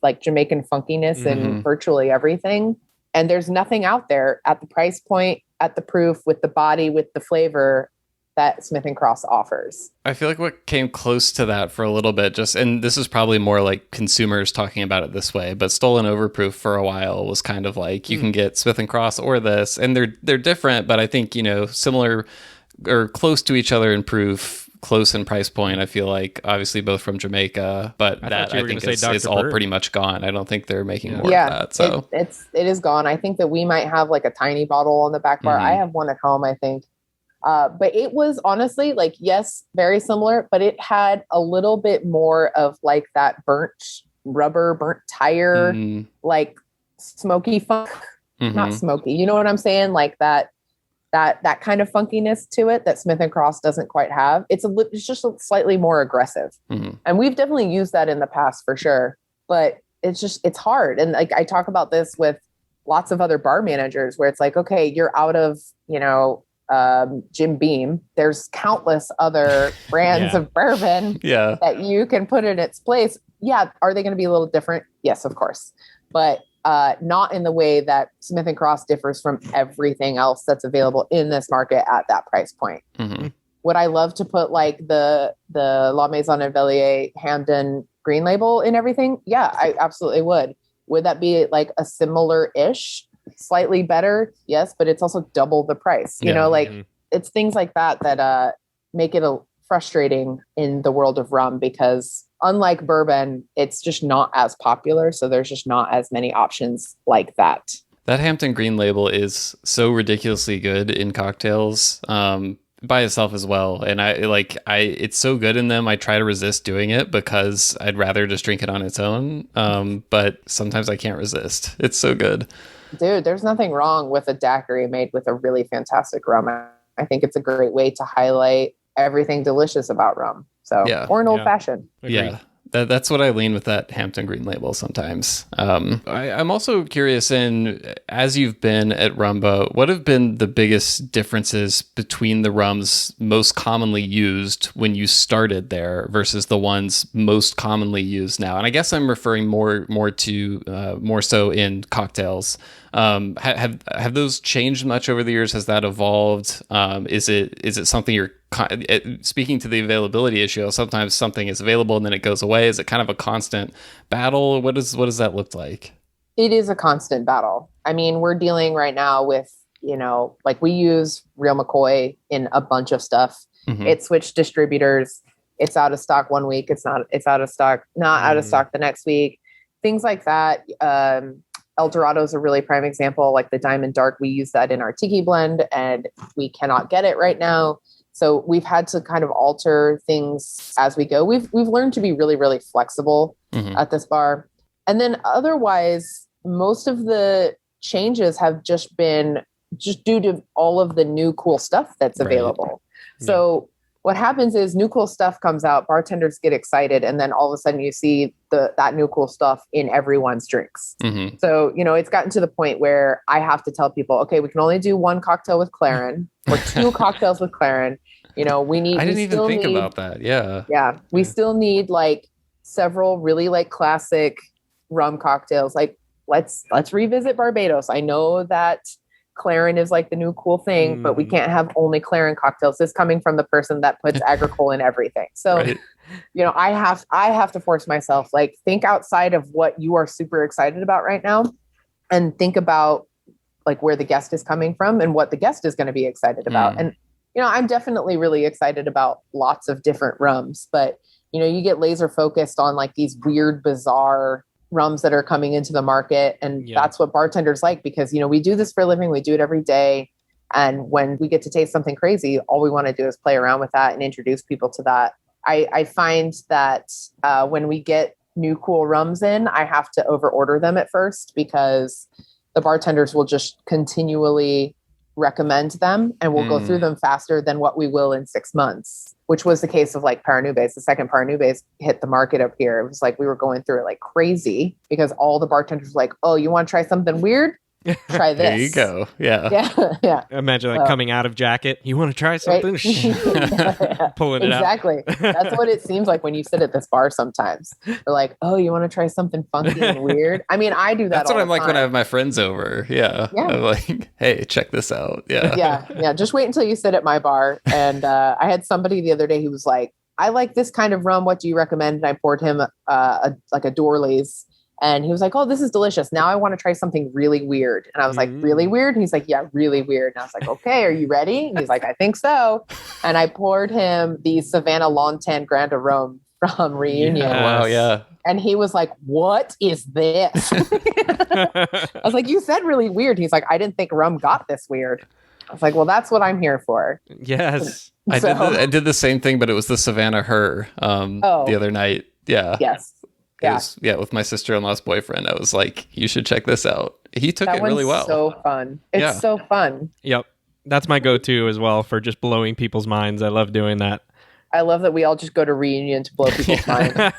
like Jamaican funkiness in virtually everything. And there's nothing out there at the price point, at the proof, with the body, with the flavor that Smith & Cross offers. I feel like what came close to that for a little bit, and this is probably more like consumers talking about it this way, but Stolen Overproof for a while was kind of like, you can get Smith & Cross or this, and they're different, but I think, you know, similar or close to each other in proof, close in price point. I feel like obviously both from Jamaica, but that I think is all pretty much gone. I don't think they're making more of that. So it is gone. I think that we might have like a tiny bottle on the back bar. I have one at home, I think. But it was honestly like, yes, very similar, but it had a little bit more of like that burnt tire, like smoky funk, not smoky. You know what I'm saying? Like that kind of funkiness to it that Smith & Cross doesn't quite have. It's just slightly more aggressive. And we've definitely used that in the past for sure, but it's hard. And like, I talk about this with lots of other bar managers where it's like, okay, you're out of, you know, Jim Beam. There's countless other brands of bourbon that you can put in its place. Yeah. Are they going to be a little different? Yes, of course. But not in the way that Smith & Cross differs from everything else that's available in this market at that price point. Would I love to put like the La Maison et Vellier Hamden green label in everything? Yeah, I absolutely would. Would that be like a similar-ish, slightly better? Yes, but it's also double the price. You know, like it's things like that make it frustrating in the world of rum, because unlike bourbon, it's just not as popular. So there's just not as many options like that. That Hampton Green label is so ridiculously good in cocktails by itself as well. And it's so good in them. I try to resist doing it because I'd rather just drink it on its own. But sometimes I can't resist. It's so good. Dude, there's nothing wrong with a daiquiri made with a really fantastic rum. I think it's a great way to highlight everything delicious about rum. So, or an old fashioned. Yeah. That's what I lean with that Hampton Green label sometimes. I'm also curious, as you've been at Rumba, what have been the biggest differences between the rums most commonly used when you started there versus the ones most commonly used now? And I guess I'm referring more so in cocktails. Have those changed much over the years? Has that evolved? Is it something you're speaking to the availability issue? Sometimes something is available and then it goes away. Is it kind of a constant battle? What does that look like? It is a constant battle. I mean, we're dealing right now with, like we use Real McCoy in a bunch of stuff. It switched distributors it's out of stock one week. It's out of stock, not out of stock the next week. Things like that. El Dorado is a really prime example, like the Diamond Dark. We use that in our tiki blend and we cannot get it right now. So we've had to kind of alter things as we go. We've learned to be really, really flexible at this bar. And then otherwise, most of the changes have just been just due to all of the new cool stuff that's available. So what happens is new cool stuff comes out, bartenders get excited, and then all of a sudden you see that new cool stuff in everyone's drinks. So, it's gotten to the point where I have to tell people, okay, we can only do one cocktail with Clarin or two cocktails with Clarin. We need. I didn't even think about that. Yeah. Yeah. We still need like several really like classic rum cocktails. Like let's revisit Barbados. I know that Clarin is like the new cool thing, but we can't have only Clarin cocktails. This coming from the person that puts agricole in everything. So, I have to force myself, like, think outside of what you are super excited about right now and think about like where the guest is coming from and what the guest is going to be excited about. And, I'm definitely really excited about lots of different rums, but you get laser focused on like these weird, bizarre rums that are coming into the market. And that's what bartenders like, because, we do this for a living. We do it every day. And when we get to taste something crazy, all we want to do is play around with that and introduce people to that. I find that when we get new cool rums in, I have to over order them at first because the bartenders will just continually recommend them and we'll go through them faster than what we will in 6 months, which was the case of like Paranubes. The second Paranubes hit the market up here. It was like we were going through it like crazy because all the bartenders were like, oh, you want to try something weird? Try this. There you go. Yeah. Imagine like coming out of jacket. You want to try something? Right? Pulling it out. Exactly. That's what it seems like when you sit at this bar sometimes. They're like, oh, you want to try something funky and weird? I mean, I do that That's all what I'm the like time. when I have my friends over. Yeah. I'm like, hey, check this out. Yeah. Just wait until you sit at my bar. And I had somebody the other day who was like, I like this kind of rum. What do you recommend? And I poured him a Dorley's. And he was like, oh, this is delicious. Now I want to try something really weird. And I was like, really weird? And he's like, yeah, really weird. And I was like, okay, are you ready? And he's like, I think so. And I poured him the Savannah Lontan Grand Arome from Reunion. Yeah. Wow, yeah. And he was like, what is this? I was like, you said really weird. He's like, I didn't think rum got this weird. I was like, well, that's what I'm here for. Yes. I did the same thing, but it was the Savannah Her the other night. Yeah. Yes. With my sister-in-law's boyfriend. I was like, you should check this out. He took it really well. So fun. It's so fun. Yep. That's my go-to as well for just blowing people's minds. I love doing that. I love that we all just go to Reunion to blow people's minds.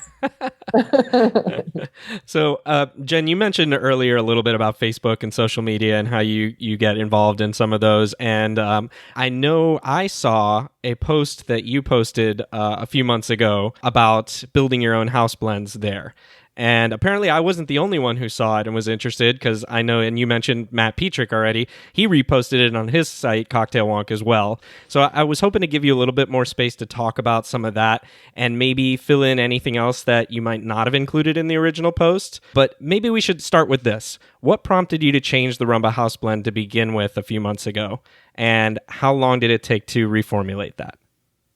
So, Jen, you mentioned earlier a little bit about Facebook and social media and how you get involved in some of those. And I know I saw a post that you posted a few months ago about building your own house blends there. And apparently I wasn't the only one who saw it and was interested, because I know, and you mentioned Matt Petrick already, he reposted it on his site, Cocktail Wonk, as well. So I was hoping to give you a little bit more space to talk about some of that and maybe fill in anything else that you might not have included in the original post. But maybe we should start with this. What prompted you to change the Rumba House Blend to begin with a few months ago? And how long did it take to reformulate that?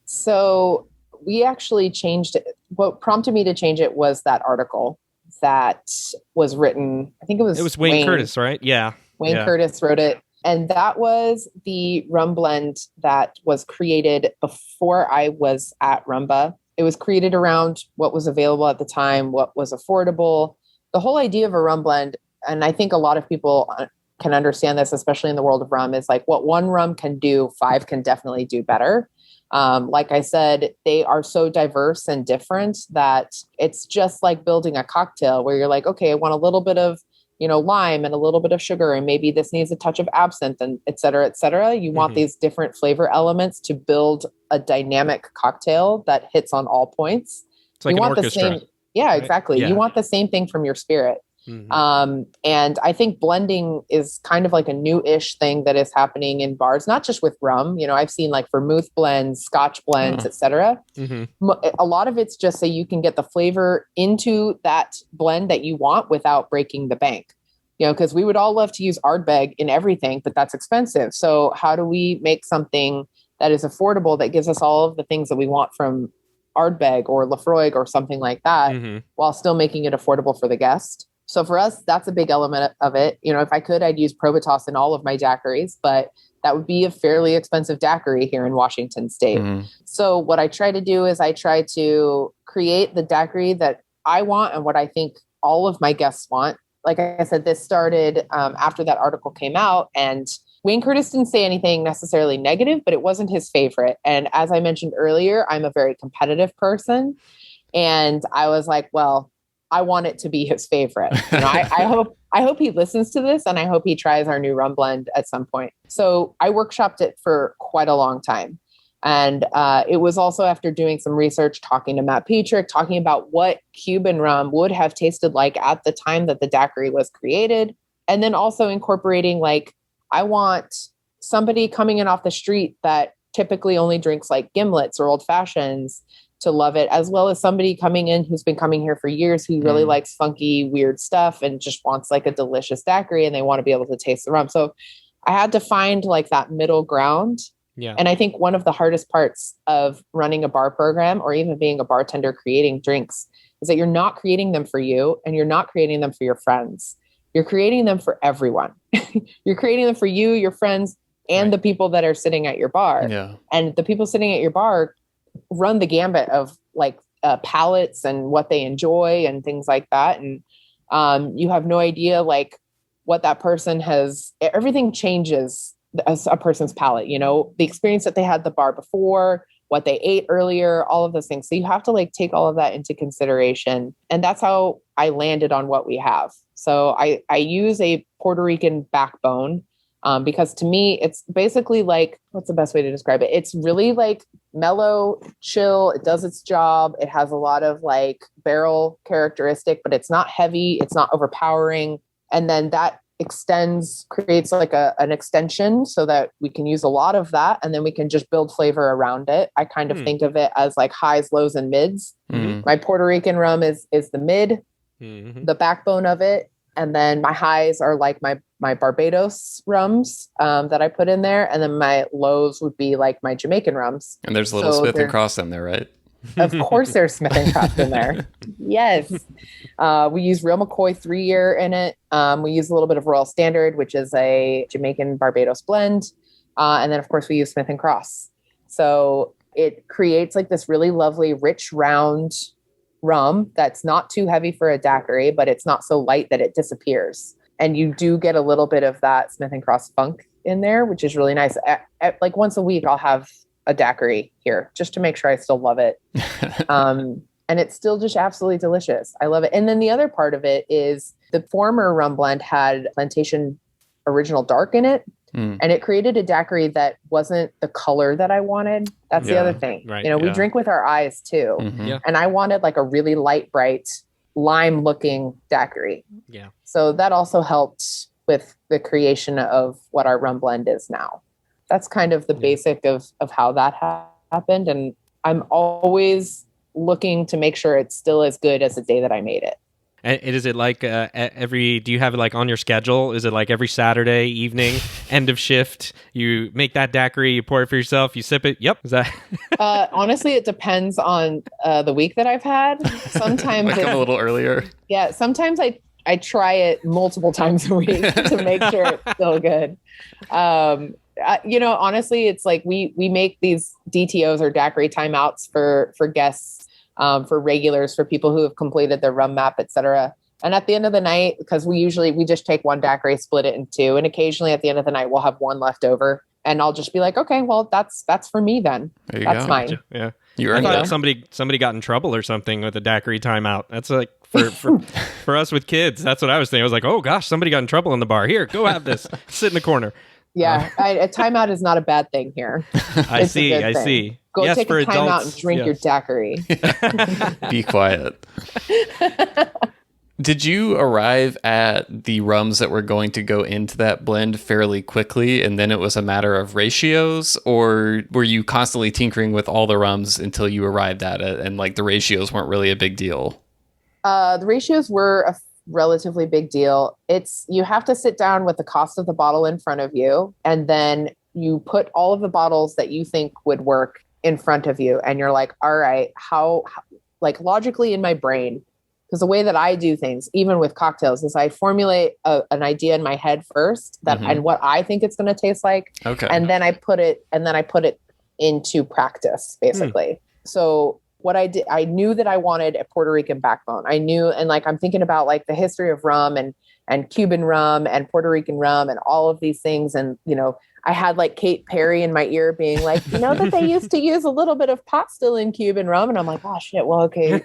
So we actually changed it. What prompted me to change it was that article that was written. I think it was Wayne Curtis, right? Yeah. Wayne Curtis wrote it. And that was the rum blend that was created before I was at Rumba. It was created around what was available at the time, what was affordable. The whole idea of a rum blend, and I think a lot of people can understand this, especially in the world of rum, is like what one rum can do, 5 can definitely do better. Like I said, they are so diverse and different that it's just like building a cocktail where you're like, okay, I want a little bit of, lime and a little bit of sugar, and maybe this needs a touch of absinthe, and et cetera, et cetera. You want these different flavor elements to build a dynamic cocktail that hits on all points. It's like you an want orchestra. the same. Yeah, right? Exactly. Yeah. You want the same thing from your spirit. And I think blending is kind of like a new-ish thing that is happening in bars, not just with rum. I've seen like vermouth blends, Scotch blends, etc. A lot of it's just so you can get the flavor into that blend that you want without breaking the bank. Because we would all love to use Ardbeg in everything, but that's expensive. So how do we make something that is affordable, that gives us all of the things that we want from Ardbeg or Lafroig or something like that, while still making it affordable for the guest. So for us, that's a big element of it. You know, if I could, I'd use Probitas in all of my daiquiris, but that would be a fairly expensive daiquiri here in Washington State. So what I try to do is I try to create the daiquiri that I want and what I think all of my guests want. Like I said, this started after that article came out, and Wayne Curtis didn't say anything necessarily negative, but it wasn't his favorite. And as I mentioned earlier, I'm a very competitive person. And I was like, well, I want it to be his favorite. You know, I hope he listens to this, and I hope he tries our new rum blend at some point. So I workshopped it for quite a long time. And it was also after doing some research, talking to Matt Petrick, talking about what Cuban rum would have tasted like at the time that the daiquiri was created. And then also incorporating, like, I want somebody coming in off the street that typically only drinks like gimlets or old fashions to love it, as well as somebody coming in who's been coming here for years, who really likes funky, weird stuff and just wants like a delicious daiquiri, and they want to be able to taste the rum. So I had to find like that middle ground. Yeah. And I think one of the hardest parts of running a bar program, or even being a bartender creating drinks, is that you're not creating them for you, and you're not creating them for your friends. You're creating them for everyone. You're creating them for you, your friends, and the people that are sitting at your bar. Yeah. And the people sitting at your bar run the gambit of like palates and what they enjoy and things like that. And you have no idea like what that person has. Everything changes as a person's palate, you know, the experience that they had at the bar before, what they ate earlier, all of those things. So you have to like take all of that into consideration. And that's how I landed on what we have. So I use a Puerto Rican backbone because to me, it's basically like, what's the best way to describe it? It's really like mellow, chill. It does its job. It has a lot of like barrel characteristic, but it's not heavy. It's not overpowering. And then that creates like an extension so that we can use a lot of that. And then we can just build flavor around it. I kind of think of it as like highs, lows, and mids. My Puerto Rican rum is the mid, the backbone of it. And then my highs are like my Barbados rums that I put in there. And then my lows would be like my Jamaican rums. And there's a little Smith and Cross in there, right? Of course there's Smith and Cross in there. Yes. We use Real McCoy 3-year in it. We use a little bit of Royal Standard, which is a Jamaican Barbados blend. And then of course we use Smith and Cross. So it creates like this really lovely, rich, round rum that's not too heavy for a daiquiri, but it's not so light that it disappears. And you do get a little bit of that Smith and Cross funk in there, which is really nice. Like once a week, I'll have a daiquiri here just to make sure I still love it. And it's still just absolutely delicious. I love it. And then the other part of it is the former rum blend had Plantation Original Dark in it. And it created a daiquiri that wasn't the color that I wanted. That's the other thing. Right, we drink with our eyes too. And I wanted like a really light, bright, lime looking daiquiri. Yeah. So that also helped with the creation of what our rum blend is now. That's kind of the basic of how that happened. And I'm always looking to make sure it's still as good as the day that I made it. And is it like do you have it like on your schedule? Is it like every Saturday evening, end of shift, you make that daiquiri, you pour it for yourself, you sip it? Yep. Is that? Honestly, it depends on the week that I've had. Sometimes come a little earlier. Yeah. Sometimes I try it multiple times a week to make sure it's still good. Honestly, it's like we make these DTOs or daiquiri timeouts for guests. For regulars, for people who have completed their rum map, etc. And at the end of the night, because we just take one daiquiri, split it in two, and occasionally at the end of the night we'll have one left over, and I'll just be like, okay, well that's for me then. That's mine. Yeah, I thought somebody got in trouble or something with a daiquiri timeout. That's like for us with kids. That's what I was thinking. I was like, oh gosh, somebody got in trouble in the bar. Here, go have this. Sit in the corner. Yeah, a timeout is not a bad thing here. I see. Go take a timeout and drink your daiquiri. Be quiet. Did you arrive at the rums that were going to go into that blend fairly quickly, and then it was a matter of ratios, or were you constantly tinkering with all the rums until you arrived at it, and like the ratios weren't really a big deal? The ratios were a relatively big deal. You have to sit down with the cost of the bottle in front of you, and then you put all of the bottles that you think would work in front of you and you're like, all right, how like logically in my brain, because the way that I do things, even with cocktails, is I formulate an idea in my head first that and what I think it's going to taste like. Okay. And then I put it into practice, basically. So what I did, I knew that I wanted a Puerto Rican backbone. I knew, and like, I'm thinking about like the history of rum and Cuban rum and Puerto Rican rum and all of these things. And, you know, I had like Kate Perry in my ear being like, you know, that they used to use a little bit of pot still in Cuban rum. And I'm like, oh shit. Well, okay.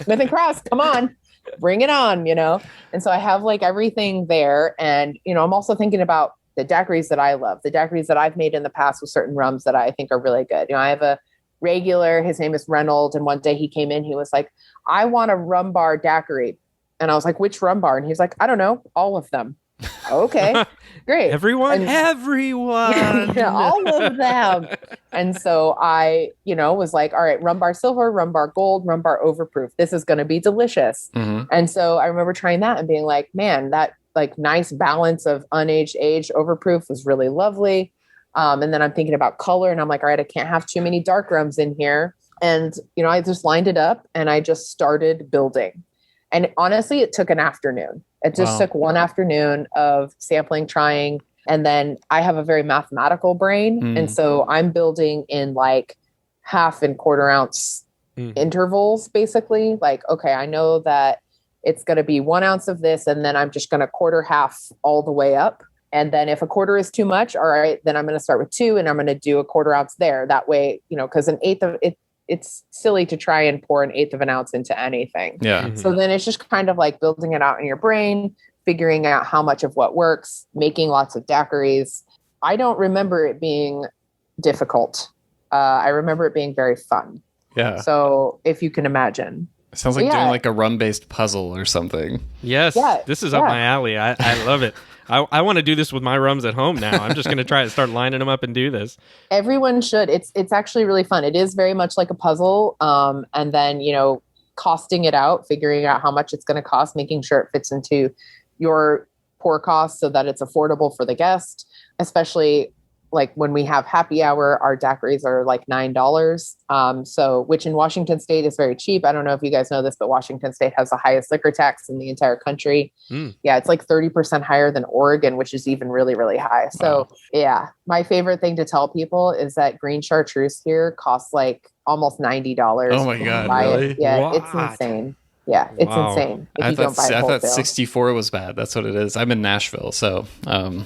Smith and Cross, come on, bring it on, you know? And so I have like everything there. And, you know, I'm also thinking about the daiquiris that I love, the daiquiris that I've made in the past with certain rums that I think are really good. You know, I have a regular, his name is Reynolds. And one day he came in, he was like, I want a rum bar daiquiri. And I was like, which rum bar? And he's like, I don't know, all of them. Okay, great. Everyone. Yeah, all of them. And so I, you know, was like, all right, rum bar silver, rum bar gold, rum bar overproof. This is going to be delicious. And so I remember trying that and being like, man, that like nice balance of unaged, aged, overproof was really lovely. And then I'm thinking about color and I'm like, all right, I can't have too many dark rums in here. And, you know, I just lined it up and I just started building. And honestly, it took an afternoon. It just took one afternoon of sampling, trying. And then I have a very mathematical brain. And so I'm building in like half and quarter ounce intervals, basically. Like, okay, I know that it's going to be 1 ounce of this. And then I'm just going to quarter half all the way up. And then if a quarter is too much, all right, then I'm going to start with 2 and I'm going to do a quarter ounce there. That way, you know, because an eighth of it, it's silly to try and pour an eighth of an ounce into anything. Yeah. So then it's just kind of like building it out in your brain, figuring out how much of what works, making lots of daiquiris. I don't remember it being difficult. I remember it being very fun. Yeah. So if you can imagine. It sounds like doing like a rum-based puzzle or something. Yes. Yeah. This is up my alley. I love it. I want to do this with my rums at home now. I'm just going to try to start lining them up and do this. Everyone should. It's actually really fun. It is very much like a puzzle. And then, you know, costing it out, figuring out how much it's going to cost, making sure it fits into your pour cost so that it's affordable for the guest, especially like when we have happy hour, our daiquiris are like $9. So, which in Washington State is very cheap. I don't know if you guys know this, but Washington State has the highest liquor tax in the entire country. Yeah, it's like 30% higher than Oregon, which is even really, really high. So yeah, my favorite thing to tell people is that green chartreuse here costs like almost $90. Oh my God, really? Yeah, What? it's insane. Yeah, it's insane. If you don't buy it I wholesale. thought 64 was bad. That's what it is. I'm in Nashville, so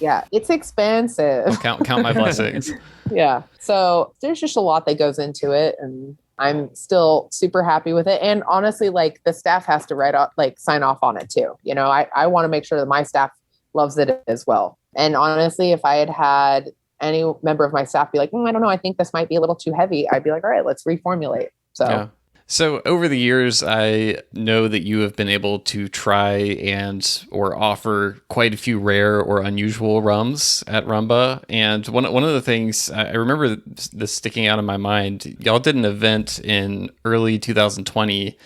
yeah, it's expensive. I'll count my blessings. Yeah. So there's just a lot that goes into it, and I'm still super happy with it. And honestly, like the staff has to sign off on it too. You know, I want to make sure that my staff loves it as well. And honestly, if I had any member of my staff be like, I don't know, I think this might be a little too heavy, I'd be like, all right, let's reformulate. So. Yeah. So over the years, I know that you have been able to try or offer quite a few rare or unusual rums at Rumba. And one of the things I remember this sticking out in my mind, y'all did an event in early 2020,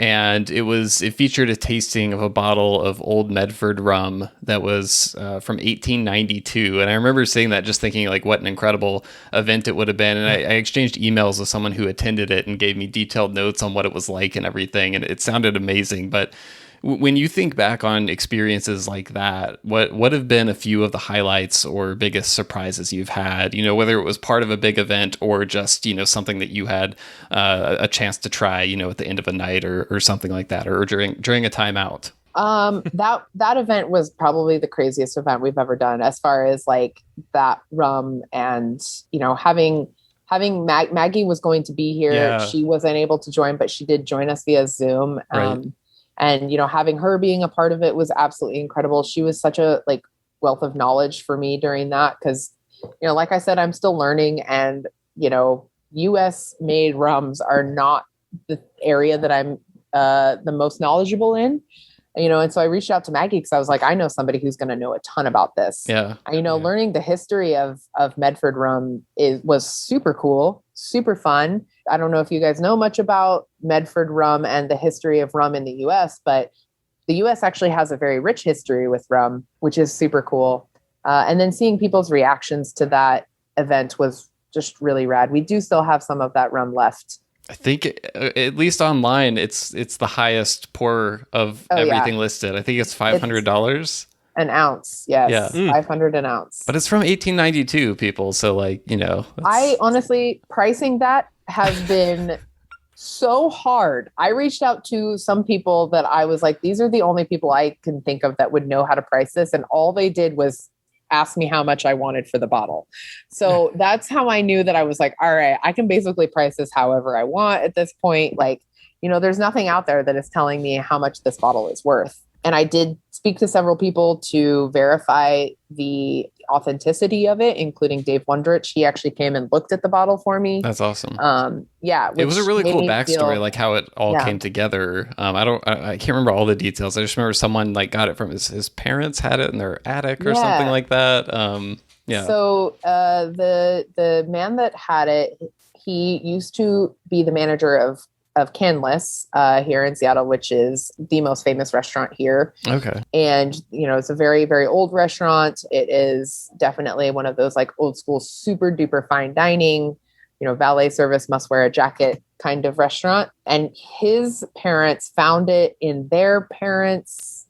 and it featured a tasting of a bottle of Old Medford rum that was from 1892. And I remember seeing that, just thinking like what an incredible event it would have been. And I exchanged emails with someone who attended it and gave me detailed notes on what it was like and everything. And it sounded amazing. But when you think back on experiences like that, what have been a few of the highlights or biggest surprises you've had, you know, whether it was part of a big event or just, you know, something that you had a chance to try, you know, at the end of a night or something like that, or during a timeout? That event was probably the craziest event we've ever done, as far as like that rum, and, you know, having Maggie was going to be here. Yeah. She wasn't able to join, but she did join us via Zoom. Right. And, you know, having her being a part of it was absolutely incredible. She was such a like wealth of knowledge for me during that. Cause, you know, like I said, I'm still learning, and, you know, US made rums are not the area that I'm the most knowledgeable in, you know? And so I reached out to Maggie because I was like, I know somebody who's going to know a ton about this. Yeah. And, you know, learning the history of Medford rum was super cool, super fun. I don't know if you guys know much about Medford rum and the history of rum in the US, but the US actually has a very rich history with rum, which is super cool. And then seeing people's reactions to that event was just really rad. We do still have some of that rum left. I think at least online, it's the highest pour of everything listed. I think it's $500 an ounce. Yes, yeah, 500 an ounce. But it's from 1892, people. So like, I honestly, pricing that has been so hard. I reached out to some people that I was like, these are the only people I can think of that would know how to price this, and all they did was asked me how much I wanted for the bottle. So that's how I knew that I was like, all right, I can basically price this however I want at this point. Like, there's nothing out there that is telling me how much this bottle is worth. And I did speak to several people to verify the authenticity of it, including Dave Wondrich. He actually came and looked at the bottle for me. That's awesome. Yeah. It was a really cool backstory, like how it all came together. I can't remember all the details. I just remember someone like got it from his parents had it in their attic or something like that. Yeah. So the man that had it, he used to be the manager of Canlis here in Seattle, which is the most famous restaurant here. Okay. And, it's a very, very old restaurant. It is definitely one of those like old school, super duper fine dining, valet service, must wear a jacket kind of restaurant. And his parents found it in their parents'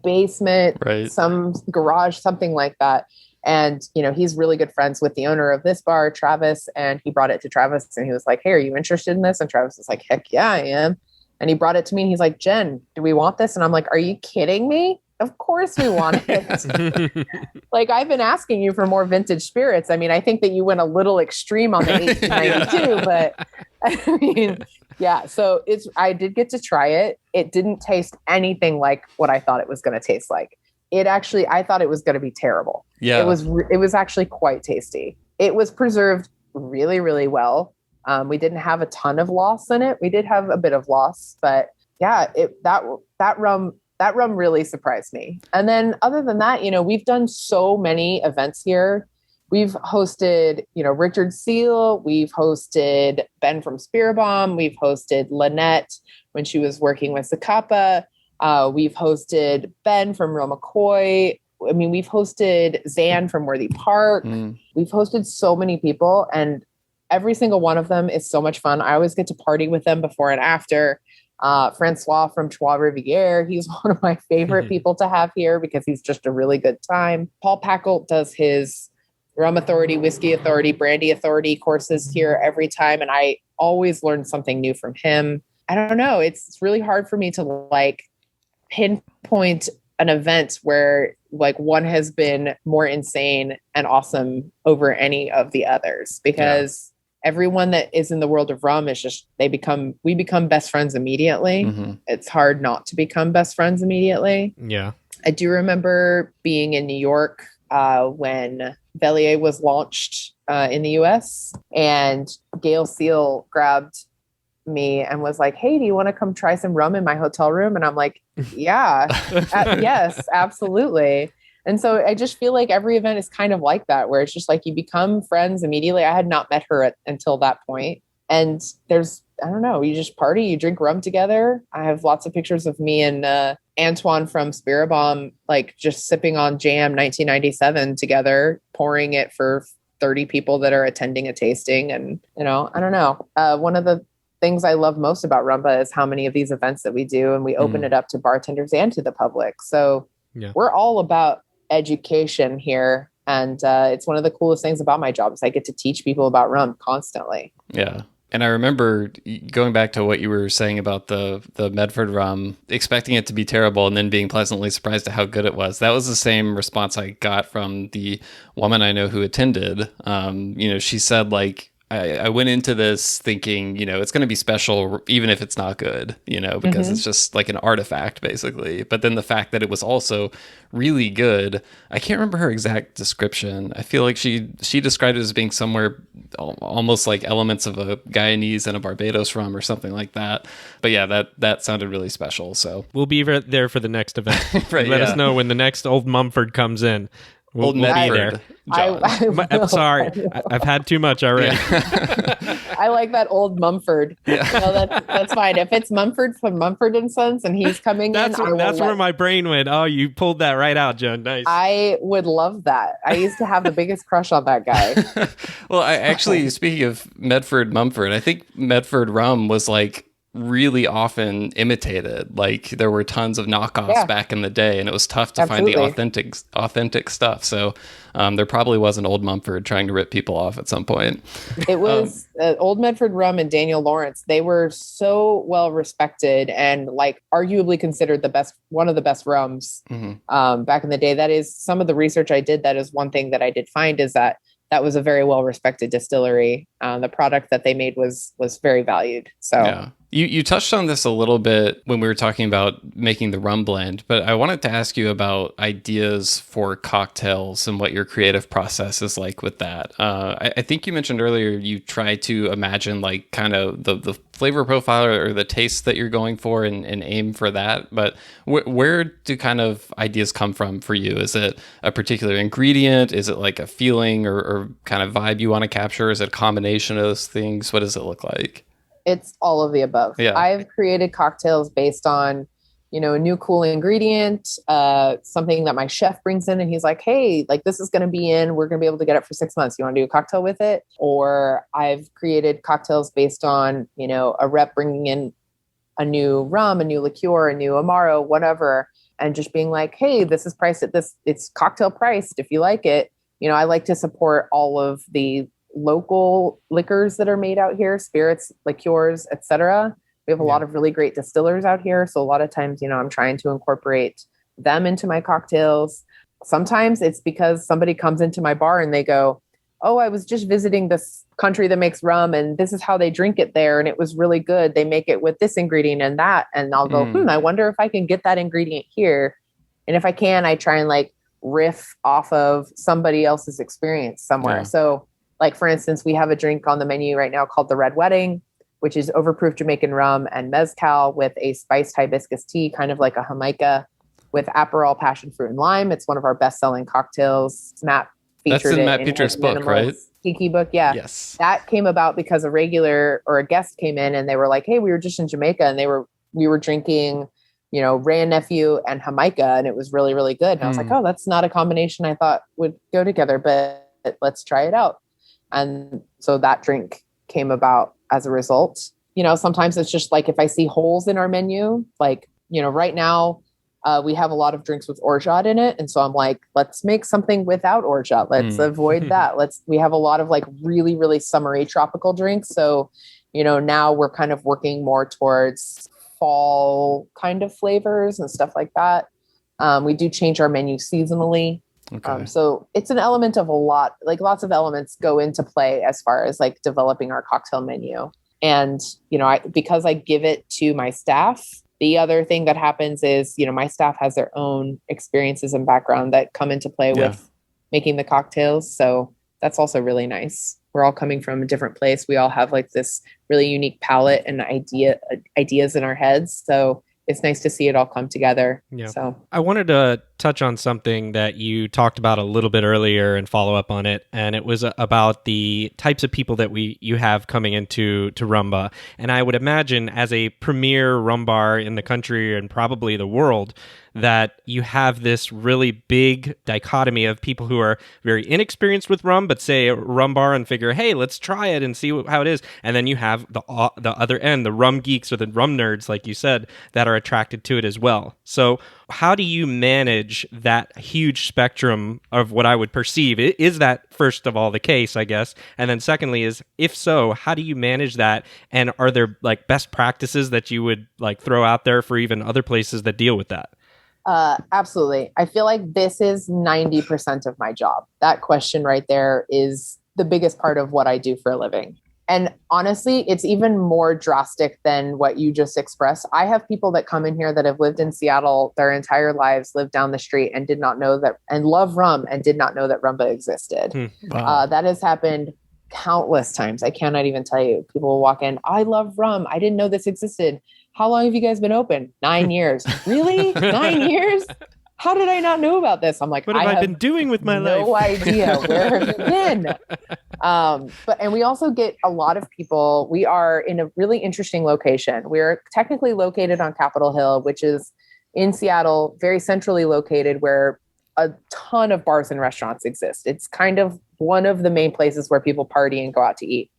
basement, right, some garage, something like that. And, he's really good friends with the owner of this bar, Travis, and he brought it to Travis and he was like, hey, are you interested in this? And Travis was like, heck yeah, I am. And he brought it to me and he's like, Jen, do we want this? And I'm like, are you kidding me? Of course we want it. Like, I've been asking you for more vintage spirits. I mean, I think that you went a little extreme on the 1892, but I mean, yeah. So I did get to try it. It didn't taste anything like what I thought it was going to taste like. I thought it was going to be terrible. Yeah. It was actually quite tasty. It was preserved really, really well. We didn't have a ton of loss in it. We did have a bit of loss, but yeah, that rum really surprised me. And then other than that, we've done so many events here. We've hosted, Richard Seal. We've hosted Ben from Spear Bomb. We've hosted Lynette when she was working with Zacapa. We've hosted Ben from Real McCoy. I mean, we've hosted Zan from Worthy Park. We've hosted so many people, and every single one of them is so much fun. I always get to party with them before and after. Francois from Trois Rivières, he's one of my favorite people to have here because he's just a really good time. Paul Packelt does his Rum Authority, Whiskey Authority, Brandy Authority courses here every time, and I always learn something new from him. I don't know. It's really hard for me to like pinpoint an event where like one has been more insane and awesome over any of the others, because everyone that is in the world of rum is just, we become best friends immediately. It's hard not to become best friends immediately. Yeah. I do remember being in New York when Bellier was launched in the US, and Gail Seal grabbed me and was like, hey, do you want to come try some rum in my hotel room? And I'm like, yeah, yes, absolutely. And so I just feel like every event is kind of like that, where it's just like you become friends immediately. I had not met her until that point. And I don't know, you just party, you drink rum together. I have lots of pictures of me and Antoine from Spirit Bomb, like just sipping on Jam 1997 together, pouring it for 30 people that are attending a tasting. And, I don't know. One of the things I love most about Rumba is how many of these events that we do, and we open it up to bartenders and to the public. So we're all about education here. And it's one of the coolest things about my job is I get to teach people about rum constantly. Yeah. And I remember going back to what you were saying about the Medford rum, expecting it to be terrible and then being pleasantly surprised at how good it was. That was the same response I got from the woman I know who attended. She said, like, I went into this thinking, it's going to be special, even if it's not good, because it's just like an artifact, basically. But then the fact that it was also really good, I can't remember her exact description. I feel like she described it as being somewhere almost like elements of a Guyanese and a Barbados rum or something like that. But yeah, that sounded really special. So we'll be there for the next event. Right, Let us know when the next Old Mumford comes in. Old Medford. I'm sorry. I've had too much already. Yeah. I like that Old Mumford. Yeah. No, that's fine. If it's Mumford from Mumford and Sons and he's coming that's where my brain went. Oh, you pulled that right out, Jen. Nice. I would love that. I used to have the biggest crush on that guy. Well, I actually, speaking of Medford Mumford, I think Medford rum was like really often imitated. Like there were tons of knockoffs back in the day, and it was tough to find the authentic stuff. So there probably was an Old Mumford trying to rip people off at some point. It was Old Medford rum and Daniel Lawrence. They were so well respected and like arguably considered one of the best rums back in the day. That is some of the research I did. That is one thing that I did find is that was a very well respected distillery. The product that they made was very valued. So. Yeah. You touched on this a little bit when we were talking about making the rum blend, but I wanted to ask you about ideas for cocktails and what your creative process is like with that. I think you mentioned earlier you try to imagine like kind of the flavor profile or the taste that you're going for and aim for that. But where do kind of ideas come from for you? Is it a particular ingredient? Is it like a feeling or kind of vibe you want to capture? Is it a combination of those things? What does it look like? It's all of the above. Yeah. I've created cocktails based on, a new cool ingredient, something that my chef brings in and he's like, hey, like this is going to be we're going to be able to get it for 6 months. You want to do a cocktail with it? Or I've created cocktails based on, a rep bringing in a new rum, a new liqueur, a new Amaro, whatever. And just being like, hey, this is priced at this, it's cocktail priced. If you like it, I like to support all of the local liquors that are made out here, spirits, liqueurs, etc. We have a lot of really great distillers out here. So a lot of times, I'm trying to incorporate them into my cocktails. Sometimes it's because somebody comes into my bar and they go, oh, I was just visiting this country that makes rum and this is how they drink it there. And it was really good. They make it with this ingredient and that. And I'll go, I wonder if I can get that ingredient here. And if I can, I try and like riff off of somebody else's experience somewhere. Yeah. So like, for instance, we have a drink on the menu right now called the Red Wedding, which is overproof Jamaican rum and mezcal with a spiced hibiscus tea, kind of like a Jamaica with Aperol, passion fruit, and lime. It's one of our best-selling cocktails. Matt featured That's in Matt Peter's book, right? Kiki book, yeah. Yes. That came about because a guest came in and they were like, hey, we were just in Jamaica and we were drinking, Ray and Nephew and Jamaica, and it was really, really good. And I was like, oh, that's not a combination I thought would go together, but let's try it out. And so that drink came about as a result. Sometimes it's just like if I see holes in our menu, like, right now we have a lot of drinks with orgeat in it. And so I'm like, let's make something without orgeat. Let's avoid that. We have a lot of like really, really summery tropical drinks. So, now we're kind of working more towards fall kind of flavors and stuff like that. We do change our menu seasonally. Okay. So it's an element of lots of elements go into play as far as like developing our cocktail menu. And, because I give it to my staff, the other thing that happens is, my staff has their own experiences and background that come into play with making the cocktails. So that's also really nice. We're all coming from a different place. We all have like this really unique palette and ideas in our heads. So it's nice to see it all come together. Yeah. So I wanted to touch on something that you talked about a little bit earlier and follow up on it. And it was about the types of people that you have coming into Rumba. And I would imagine as a premier rum bar in the country and probably the world, that you have this really big dichotomy of people who are very inexperienced with rum, but say a rum bar and figure, hey, let's try it and see how it is. And then you have the other end, the rum geeks or the rum nerds, like you said, that are attracted to it as well. So how do you manage that huge spectrum of what I would perceive? Is that, first of all, the case, I guess? And then secondly is, if so, how do you manage that? And are there like best practices that you would like throw out there for even other places that deal with that? Absolutely. I feel like this is 90% of my job. That question right there is the biggest part of what I do for a living. And honestly, it's even more drastic than what you just expressed. I have people that come in here that have lived in Seattle their entire lives, lived down the street and did not know that, and love rum and did not know that Rumba existed. Wow. That has happened countless times. I cannot even tell you. People will walk in, I love rum. I didn't know this existed. How long have you guys been open? 9 years. Really? 9 years? how did I not know about this? I'm like, what have I been doing with my life? No idea. Where have you been? And we also get a lot of people. We are in a really interesting location. We're technically located on Capitol Hill, which is in Seattle, very centrally located, where a ton of bars and restaurants exist. It's kind of one of the main places where people party and go out to eat.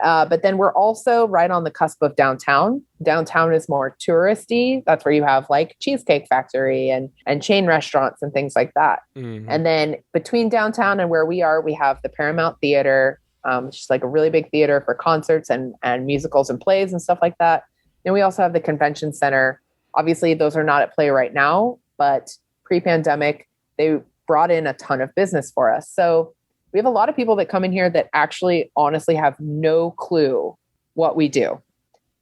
But then we're also right on the cusp of downtown. Downtown is more touristy. That's where you have like Cheesecake Factory and chain restaurants and things like that. Mm-hmm. And then between downtown and where we are, we have the Paramount Theater, which is like a really big theater for concerts and musicals and plays and stuff like that. And we also have the Convention Center. Obviously, those are not at play right now, but pre-pandemic, they brought in a ton of business for us. So we have a lot of people that come in here that actually honestly have no clue what we do.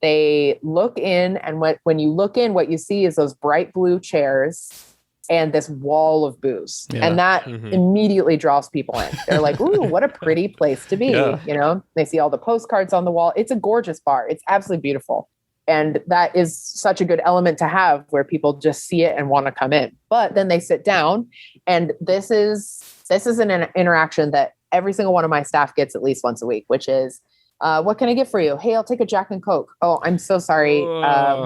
They look in, and when you look in, what you see is those bright blue chairs and this wall of booze. Yeah. And that immediately draws people in. They're like, ooh, what a pretty place to be. Yeah. You know, they see all the postcards on the wall. It's a gorgeous bar. It's absolutely beautiful. And that is such a good element to have where people just see it and want to come in. But then they sit down, and this is an interaction that every single one of my staff gets at least once a week, which is, what can I get for you? Hey, I'll take a Jack and Coke. Oh, I'm so sorry.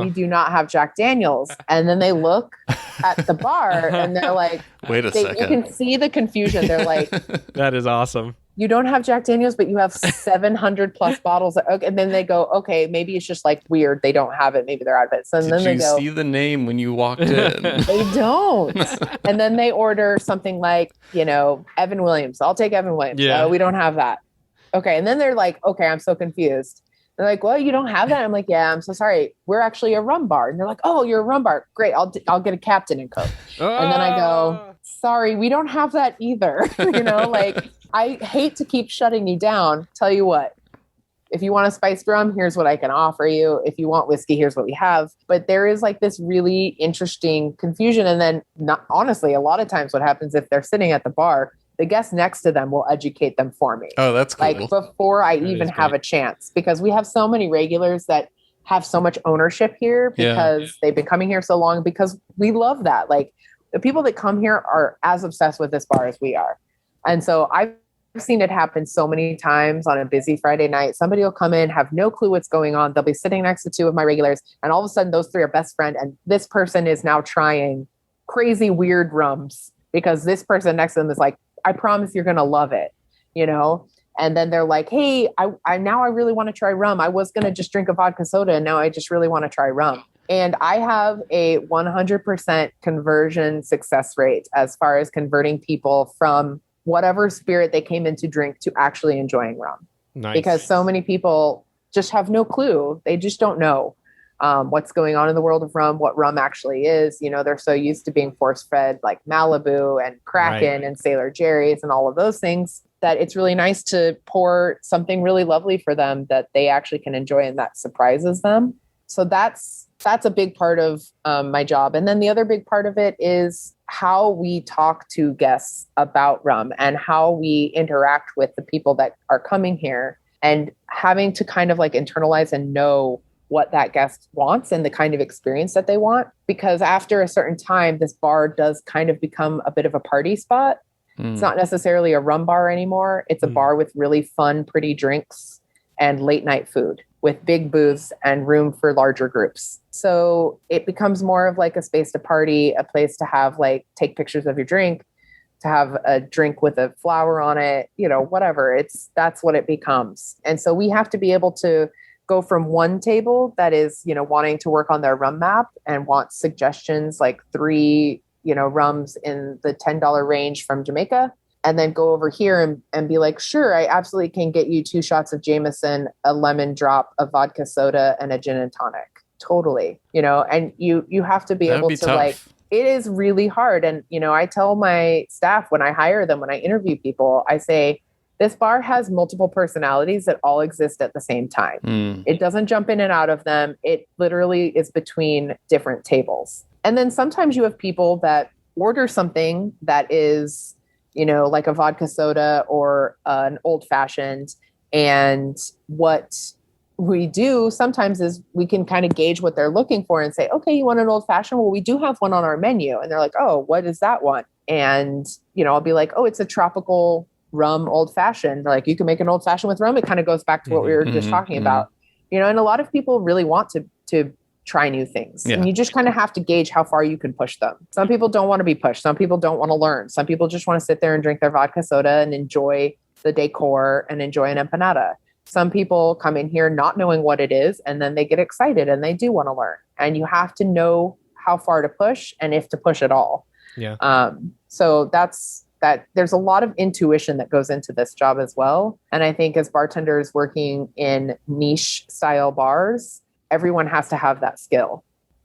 We do not have Jack Daniels. And then they look at the bar and they're like, wait a second. You can see the confusion. They're like, that is awesome. You don't have Jack Daniels, but you have 700 plus bottles. And then they go, okay, maybe it's just like weird. They don't have it. Maybe they're out of it. So then they go, see the name when you walked in? They don't. And then they order something like, Evan Williams. I'll take Evan Williams. Yeah. We don't have that. Okay. And then they're like, okay, I'm so confused. They're like, well, you don't have that? I'm like, yeah, I'm so sorry. We're actually a rum bar. And they're like, oh, you're a rum bar. Great. I'll get a Captain and Coke. And then I go, sorry, we don't have that either. I hate to keep shutting you down. Tell you what, if you want a spiced rum, here's what I can offer you. If you want whiskey, here's what we have. But there is like this really interesting confusion. And then honestly, a lot of times what happens if they're sitting at the bar, the guest next to them will educate them for me. Oh, that's cool. Like before I even have a chance, because we have so many regulars that have so much ownership here because they've been coming here so long, because we love that. Like the people that come here are as obsessed with this bar as we are. And so I've seen it happen so many times on a busy Friday night. Somebody will come in, have no clue what's going on. They'll be sitting next to two of my regulars, and all of a sudden those three are best friends. And this person is now trying crazy, weird rums because this person next to them is like, I promise you're going to love it, And then they're like, hey, I now I really want to try rum. I was going to just drink a vodka soda, and now I just really want to try rum. And I have a 100% conversion success rate as far as converting people from whatever spirit they came in to drink to actually enjoying rum. Nice. Because so many people just have no clue. They just don't know what's going on in the world of rum, what rum actually is. They're so used to being force-fed like Malibu and Kraken and Sailor Jerry's and all of those things that it's really nice to pour something really lovely for them that they actually can enjoy and that surprises them. So that's a big part of my job. And then the other big part of it is how we talk to guests about rum and how we interact with the people that are coming here, and having to kind of like internalize and know what that guest wants and the kind of experience that they want. Because after a certain time, this bar does kind of become a bit of a party spot. It's not necessarily a rum bar anymore. It's a bar with really fun, pretty drinks and late night food with big booths and room for larger groups. So it becomes more of like a space to party, a place to have take pictures of your drink, to have a drink with a flower on it, whatever. That's what it becomes. And so we have to be able to go from one table that is, wanting to work on their rum map and want suggestions like 3, rums in the $10 range from Jamaica, and then go over here and be like, sure, I absolutely can get you 2 shots of Jameson, a lemon drop, a vodka soda, and a gin and tonic. Totally. And you have to be able to tough. It is really hard. And, I tell my staff when I hire them, when I interview people, I say, this bar has multiple personalities that all exist at the same time. It doesn't jump in and out of them. It literally is between different tables. And then sometimes you have people that order something that is, like a vodka soda or an old fashioned, and what we do sometimes is we can kind of gauge what they're looking for and say, okay, you want an old fashioned? Well, we do have one on our menu. And they're like, oh, what is that one? And, I'll be like, oh, it's a tropical rum old fashioned. Like, you can make an old fashioned with rum. It kind of goes back to what we were just talking about, and a lot of people really want to try new things. And you just kind of have to gauge how far you can push them. Some people don't want to be pushed. Some people don't want to learn. Some people just want to sit there and drink their vodka soda and enjoy the decor and enjoy an empanada. Some people come in here not knowing what it is, and then they get excited and they do want to learn. And you have to know how far to push and if to push at all. Yeah. So that's that. There's a lot of intuition that goes into this job as well. And I think as bartenders working in niche style bars, everyone has to have that skill.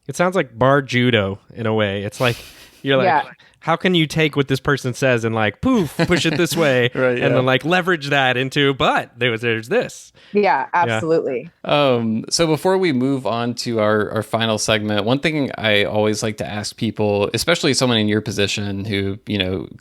It sounds like bar judo in a way. It's like, you're like, how can you take what this person says and like, poof, push it this way, right, and then like leverage that into, but there's this. Yeah, absolutely. So before we move on to our final segment, one thing I always like to ask people, especially someone in your position who,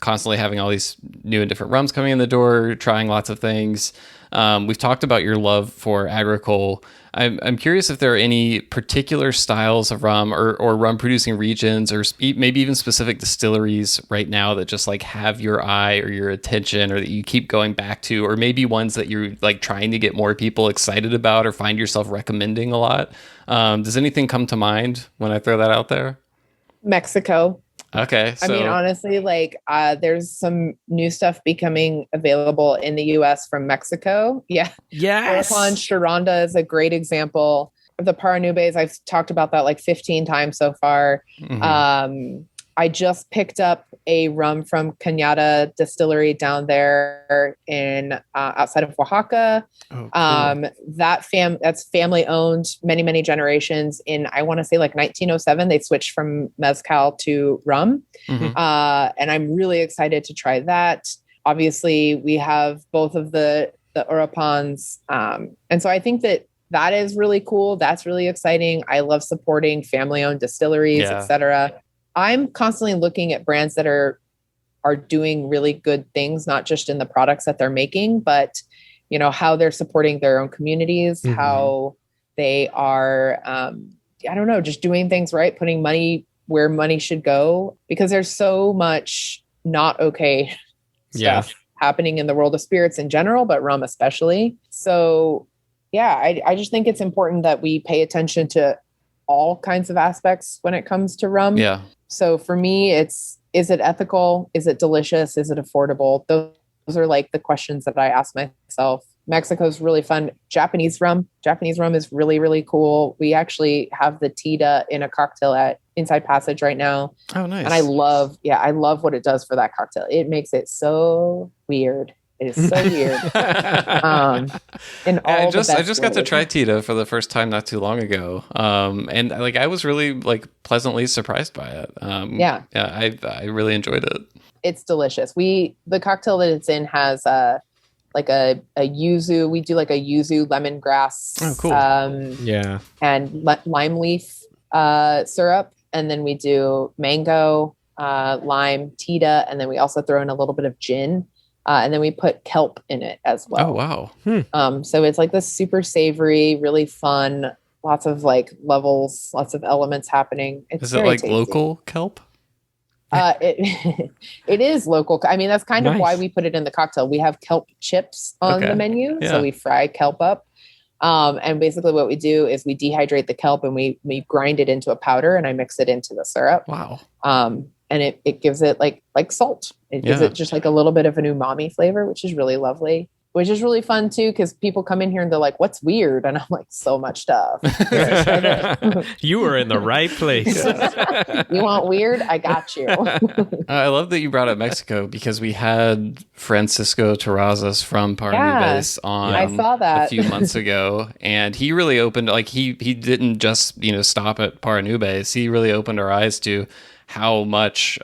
constantly having all these new and different rums coming in the door, trying lots of things. We've talked about your love for agricole. I'm curious if there are any particular styles of rum or rum producing regions or maybe even specific distilleries right now that just like have your eye or your attention or that you keep going back to, or maybe ones that you're like trying to get more people excited about or find yourself recommending a lot. Does anything come to mind when I throw that out there? Mexico. Okay. So, I mean, honestly, like there's some new stuff becoming available in the US from Mexico. Yeah. Yes. Sharonda is a great example. The Paranubes, I've talked about that like 15 times so far. Mm-hmm. I just picked up a rum from Cañada Distillery down there in outside of Oaxaca. Oh, cool. That's family owned, many generations. In I want to say like 1907, they switched from mezcal to rum, and I'm really excited to try that. Obviously, we have both of the Urapans, and so I think that is really cool. That's really exciting. I love supporting family owned distilleries, etc. I'm constantly looking at brands that are doing really good things, not just in the products that they're making, but how they're supporting their own communities, how they are, just doing things right, putting money where money should go, because there's so much not okay stuff happening in the world of spirits in general, but rum especially. So I just think it's important that we pay attention to all kinds of aspects when it comes to rum. Yeah. So for me, is it ethical? Is it delicious? Is it affordable? Those are like the questions that I ask myself. Mexico's really fun. Japanese rum is really, really cool. We actually have the Tita in a cocktail at Inside Passage right now. Oh, nice. And I love what it does for that cocktail. It makes it so weird. It is so weird. I just got to try Tita for the first time not too long ago. And like I was really like pleasantly surprised by it. I really enjoyed it. It's delicious. The cocktail that it's in has like a yuzu. We do like a yuzu lemongrass. Oh, cool. And lime leaf syrup, and then we do mango, lime, Tita, and then we also throw in a little bit of gin. And then we put kelp in it as well. Oh, wow. So it's like this super savory, really fun, lots of like levels, lots of elements happening. Is it like tasty. Local kelp? It is local. I mean, that's kind of why we put it in the cocktail. We have kelp chips on the menu. Yeah. So we fry kelp up. And basically what we do is we dehydrate the kelp and we grind it into a powder, and I mix it into the syrup. Wow. And it gives it like salt. It gives it just like a little bit of an umami flavor, which is really lovely, which is really fun too, because people come in here and they're like, what's weird? And I'm like, so much stuff. You were in the right place. You want weird? I got you. I love that you brought up Mexico, because we had Francisco Terrazas from Paranubes on I saw that. a few months ago. And he really opened, like he didn't just, stop at Paranubes. He really opened our eyes to how much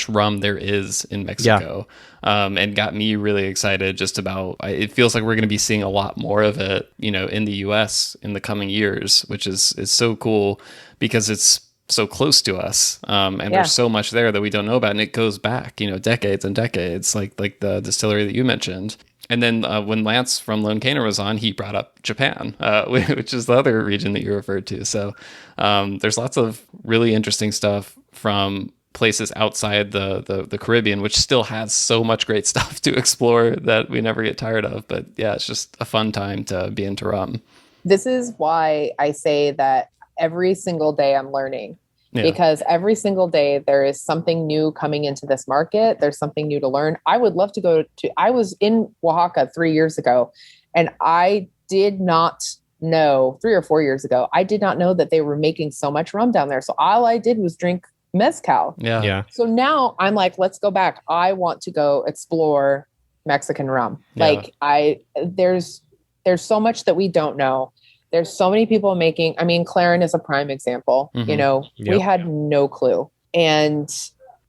rum there is in Mexico. And got me really excited just about, it feels like we're going to be seeing a lot more of it, in the US in the coming years, which is so cool because it's so close to us. And there's so much there that we don't know about. And it goes back, decades and decades, like the distillery that you mentioned. And then when Lance from Lone Canor was on, he brought up Japan, which is the other region that you referred to. So there's lots of really interesting stuff from places outside the Caribbean, which still has so much great stuff to explore that we never get tired of. But yeah, it's just a fun time to be into rum. This is why I say that every single day I'm learning. Yeah. Because every single day there is something new coming into this market. There's something new to learn. I would love to I was in Oaxaca 3 years ago, and I did not know, 3 or 4 years ago, I did not know that they were making so much rum down there. So all I did was drink mezcal. Yeah. So now I'm like, let's go back. I want to go explore Mexican rum. Yeah. Like there's so much that we don't know. There's so many people making, Clarin is a prime example. Mm-hmm. We had no clue. And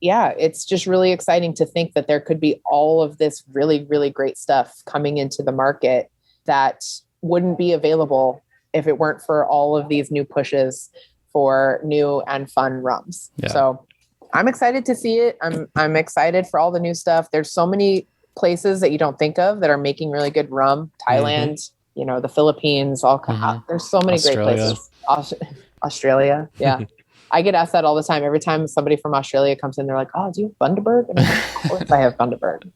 yeah, it's just really exciting to think that there could be all of this really, really great stuff coming into the market that wouldn't be available if it weren't for all of these new pushes for new and fun rums. Yeah. So I'm excited to see it. I'm excited for all the new stuff. There's so many places that you don't think of that are making really good rum. Thailand, mm-hmm. The Philippines, there's so many Australia. Great places. Australia. Yeah. I get asked that all the time. Every time somebody from Australia comes in, they're like, oh, do you have Bundaberg? And I'm like, of course I have Bundaberg.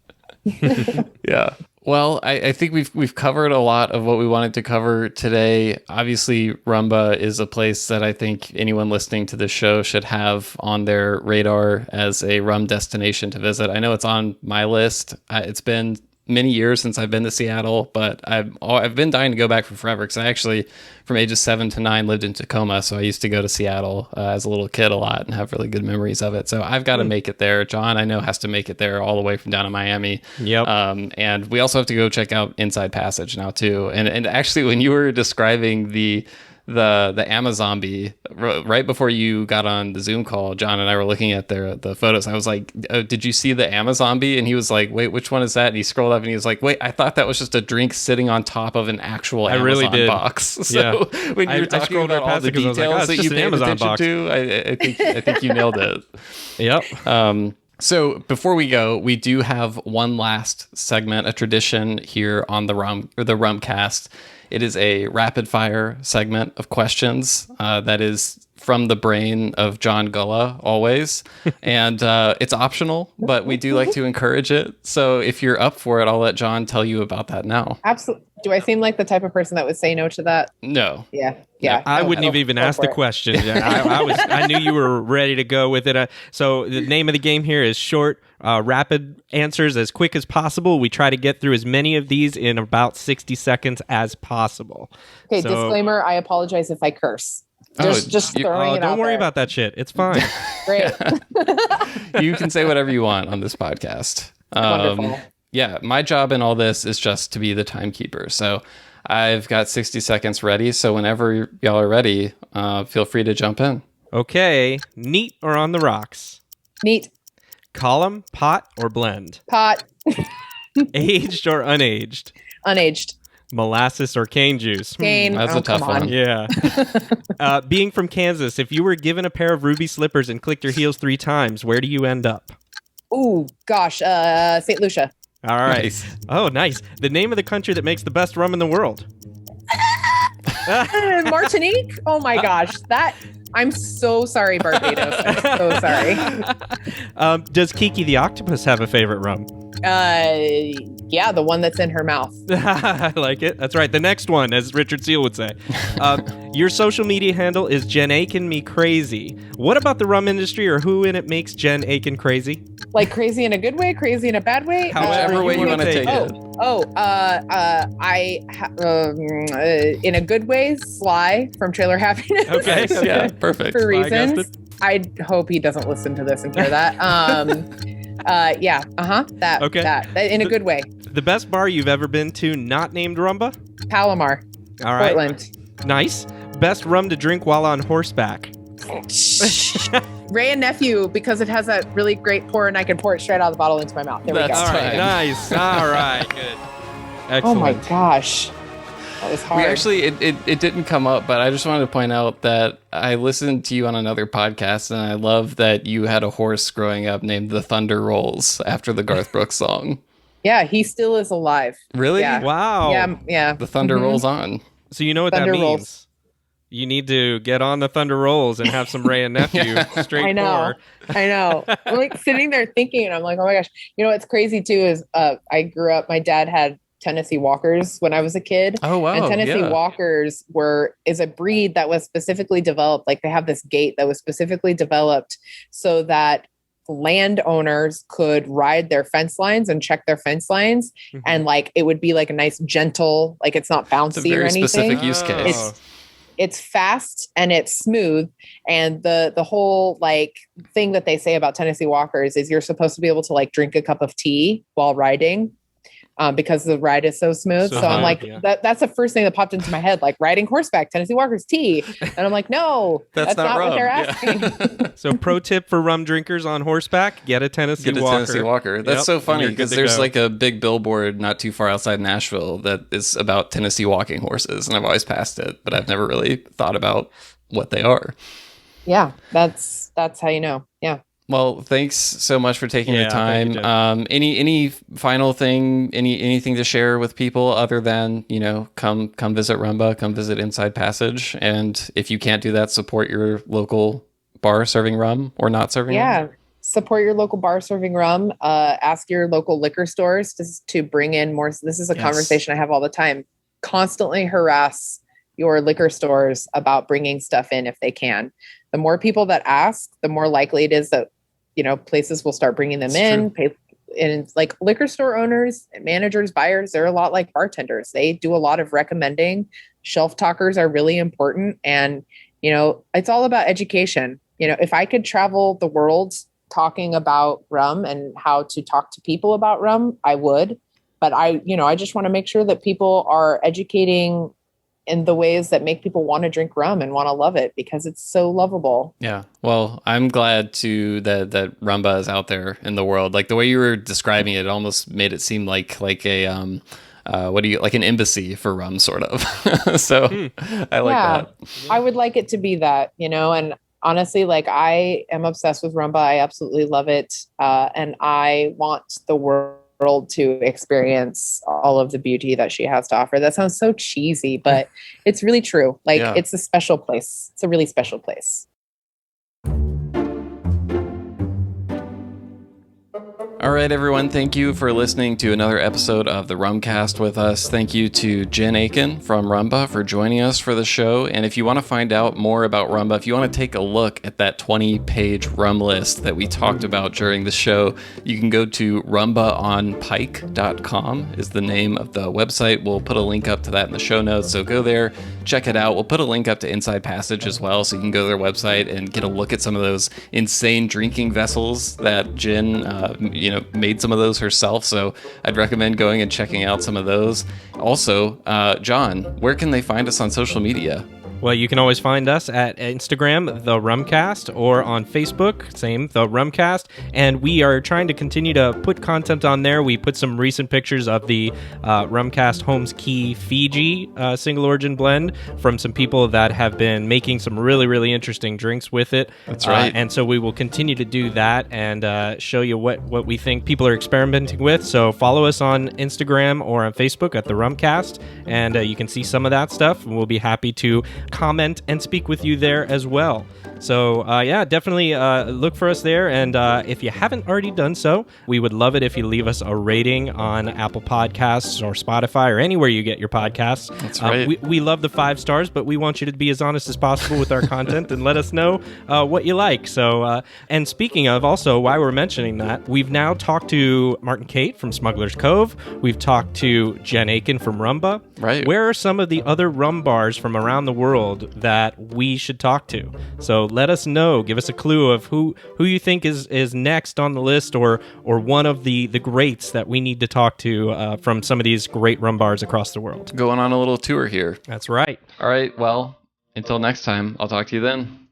Yeah. Well, I think we've covered a lot of what we wanted to cover today. Obviously, Rumba is a place that I think anyone listening to this show should have on their radar as a rum destination to visit. I know it's on my list. It's been many years since I've been to Seattle, but I've been dying to go back for forever because I actually, from ages 7 to 9, lived in Tacoma. So I used to go to Seattle as a little kid a lot and have really good memories of it. So I've got to make it there. John, I know, has to make it there all the way from down in Miami. Yep. And we also have to go check out Inside Passage now too. And actually, when you were describing the Amazombie right before you got on the Zoom call, John and I were looking at the photos. I was like, oh, did you see the Amazombie? And he was like, wait, which one is that? And he scrolled up and he was like, wait, I thought that was just a drink sitting on top of an actual Amazon box. So when you were talking about all the details that you paid attention to, I think you nailed it. Yep. So before we go, we do have one last segment, a tradition here on the Rumcast. It is a rapid fire segment of questions that is from the brain of John Gulla always. And it's optional, but we do like to encourage it. So if you're up for it, I'll let John tell you about that now. Absolutely. Do I seem like the type of person that would say no to that? No. Yeah. I wouldn't have even asked the question. I knew you were ready to go with it. So the name of the game here is short, rapid answers as quick as possible. We try to get through as many of these in about 60 seconds as possible. Okay, so, disclaimer, I apologize if I curse. Just throwing it out don't worry there. about that shit. It's fine. Great. You can say whatever you want on this podcast. Wonderful. Yeah, my job in all this is just to be the timekeeper. So I've got 60 seconds ready. So whenever y'all are ready, feel free to jump in. Okay. Neat or on the rocks? Neat. Column, pot, or blend? Pot. Aged or unaged? Unaged. Molasses or cane juice? Cane. That's a tough one. Yeah. Being from Kansas, if you were given a pair of ruby slippers and clicked your heels 3 times, where do you end up? Ooh, gosh. St. Lucia. All right. Nice. Oh, nice. The name of the country that makes the best rum in the world? Martinique? Oh my gosh. I'm so sorry, Barbados. I'm so sorry. Does Kiki the octopus have a favorite rum? Yeah, the one that's in her mouth. I like it. That's right. The next one, as Richard Seal would say. Your social media handle is Jen Akin Me Crazy. What about the rum industry or who in it makes Jen Akin crazy? Like crazy in a good way, crazy in a bad way? However way you want to take it. In a good way, Sly from Trailer Happiness. Okay. Yeah, perfect. For reasons. I hope he doesn't listen to this and hear that. That. Okay. That in a good way. The best bar you've ever been to, not named Rumba? Palomar. All right. Portland. Nice. Best rum to drink while on horseback? Ray and Nephew, because it has that really great pour and I can pour it straight out of the bottle into my mouth. There we go. All right. Nice. All right. Good. Excellent. Oh my gosh. That was hard. We actually, it didn't come up, but I just wanted to point out that I listened to you on another podcast, and I love that you had a horse growing up named the Thunder Rolls after the Garth Brooks song. Yeah, he still is alive. Really? Yeah. Wow. Yeah. The thunder rolls on. So you know what Thunder that means. rolls. You need to get on the Thunder Rolls and have some Ray and Nephew straight I know. I'm like sitting there thinking, and I'm like, oh my gosh. You know what's crazy too is I grew up. My dad had Tennessee Walkers when I was a kid. Oh wow! And Tennessee Walkers is a breed that was specifically developed. Like they have this gait that was specifically developed so that landowners could ride their fence lines and check their fence lines, and like it would be like a nice gentle, like it's not bouncy it's a very or anything. Specific use case. It's fast and it's smooth. And the whole like thing that they say about Tennessee Walkers is you're supposed to be able to like drink a cup of tea while riding. Because the ride is so smooth. So I'm like, that's the first thing that popped into my head, like riding horseback, Tennessee Walkers tea. And I'm like, no, that's not what they're asking. So pro tip for rum drinkers on horseback, get a Tennessee Walker. Tennessee Walker. That's so funny because there's like a big billboard not too far outside Nashville that is about Tennessee walking horses. And I've always passed it, but I've never really thought about what they are. Yeah, that's how you know. Yeah. Well, thanks so much for taking the time. Any final thing, anything to share with people other than, come visit Rumba, come visit Inside Passage. And if you can't do that, support your local bar serving rum or not serving rum. Yeah. Support your local bar serving rum. Ask your local liquor stores to bring in more. This is a conversation I have all the time. Constantly harass your liquor stores about bringing stuff in if they can. The more people that ask, the more likely it is that places will start bringing them in. And like liquor store owners, managers, buyers, they're a lot like bartenders. They do a lot of recommending. Shelf talkers are really important. And, it's all about education. If I could travel the world talking about rum and how to talk to people about rum, I would. But I just want to make sure that people are educating in the ways that make people want to drink rum and want to love it because it's so lovable. Yeah. Well, I'm glad that Rumba is out there in the world. Like the way you were describing it almost made it seem like a like an embassy for rum sort of. So I like that. I would like it to be that, and honestly, like I am obsessed with Rumba. I absolutely love it. And I want the world to experience all of the beauty that she has to offer. That sounds so cheesy, but it's really true. Like it's a special place. It's a really special place. All right, everyone. Thank you for listening to another episode of the Rumcast with us. Thank you to Jen Akin from Rumba for joining us for the show. And if you want to find out more about Rumba, if you want to take a look at that 20-page rum list that we talked about during the show, you can go to rumbaonpike.com is the name of the website. We'll put a link up to that in the show notes. So go there, check it out. We'll put a link up to Inside Passage as well. So you can go to their website and get a look at some of those insane drinking vessels that Jen, made some of those herself, so I'd recommend going and checking out some of those. Also, John, where can they find us on social media? Well, you can always find us at Instagram, The Rumcast, or on Facebook, same, The Rumcast. And we are trying to continue to put content on there. We put some recent pictures of the Rumcast Holmes Key Fiji single origin blend from some people that have been making some really, really interesting drinks with it. That's right. And so we will continue to do that and show you what we think people are experimenting with. So follow us on Instagram or on Facebook at The Rumcast, and you can see some of that stuff. And we'll be happy to comment and speak with you there as well. So definitely look for us there. And if you haven't already done so, we would love it if you leave us a rating on Apple Podcasts or Spotify or anywhere you get your podcasts. That's right. We love the 5 stars, but we want you to be as honest as possible with our content and let us know what you like. So, and speaking of, also, why we're mentioning that, we've now talked to Martin Kate from Smuggler's Cove. We've talked to Jen Akin from Rumba. Right. Where are some of the other rum bars from around the world that we should talk to? So let us know. Give us a clue of who you think is next on the list, or one of the greats that we need to talk to from some of these great rum bars across the world. Going on a little tour here. That's right. All right. Well, until next time, I'll talk to you then.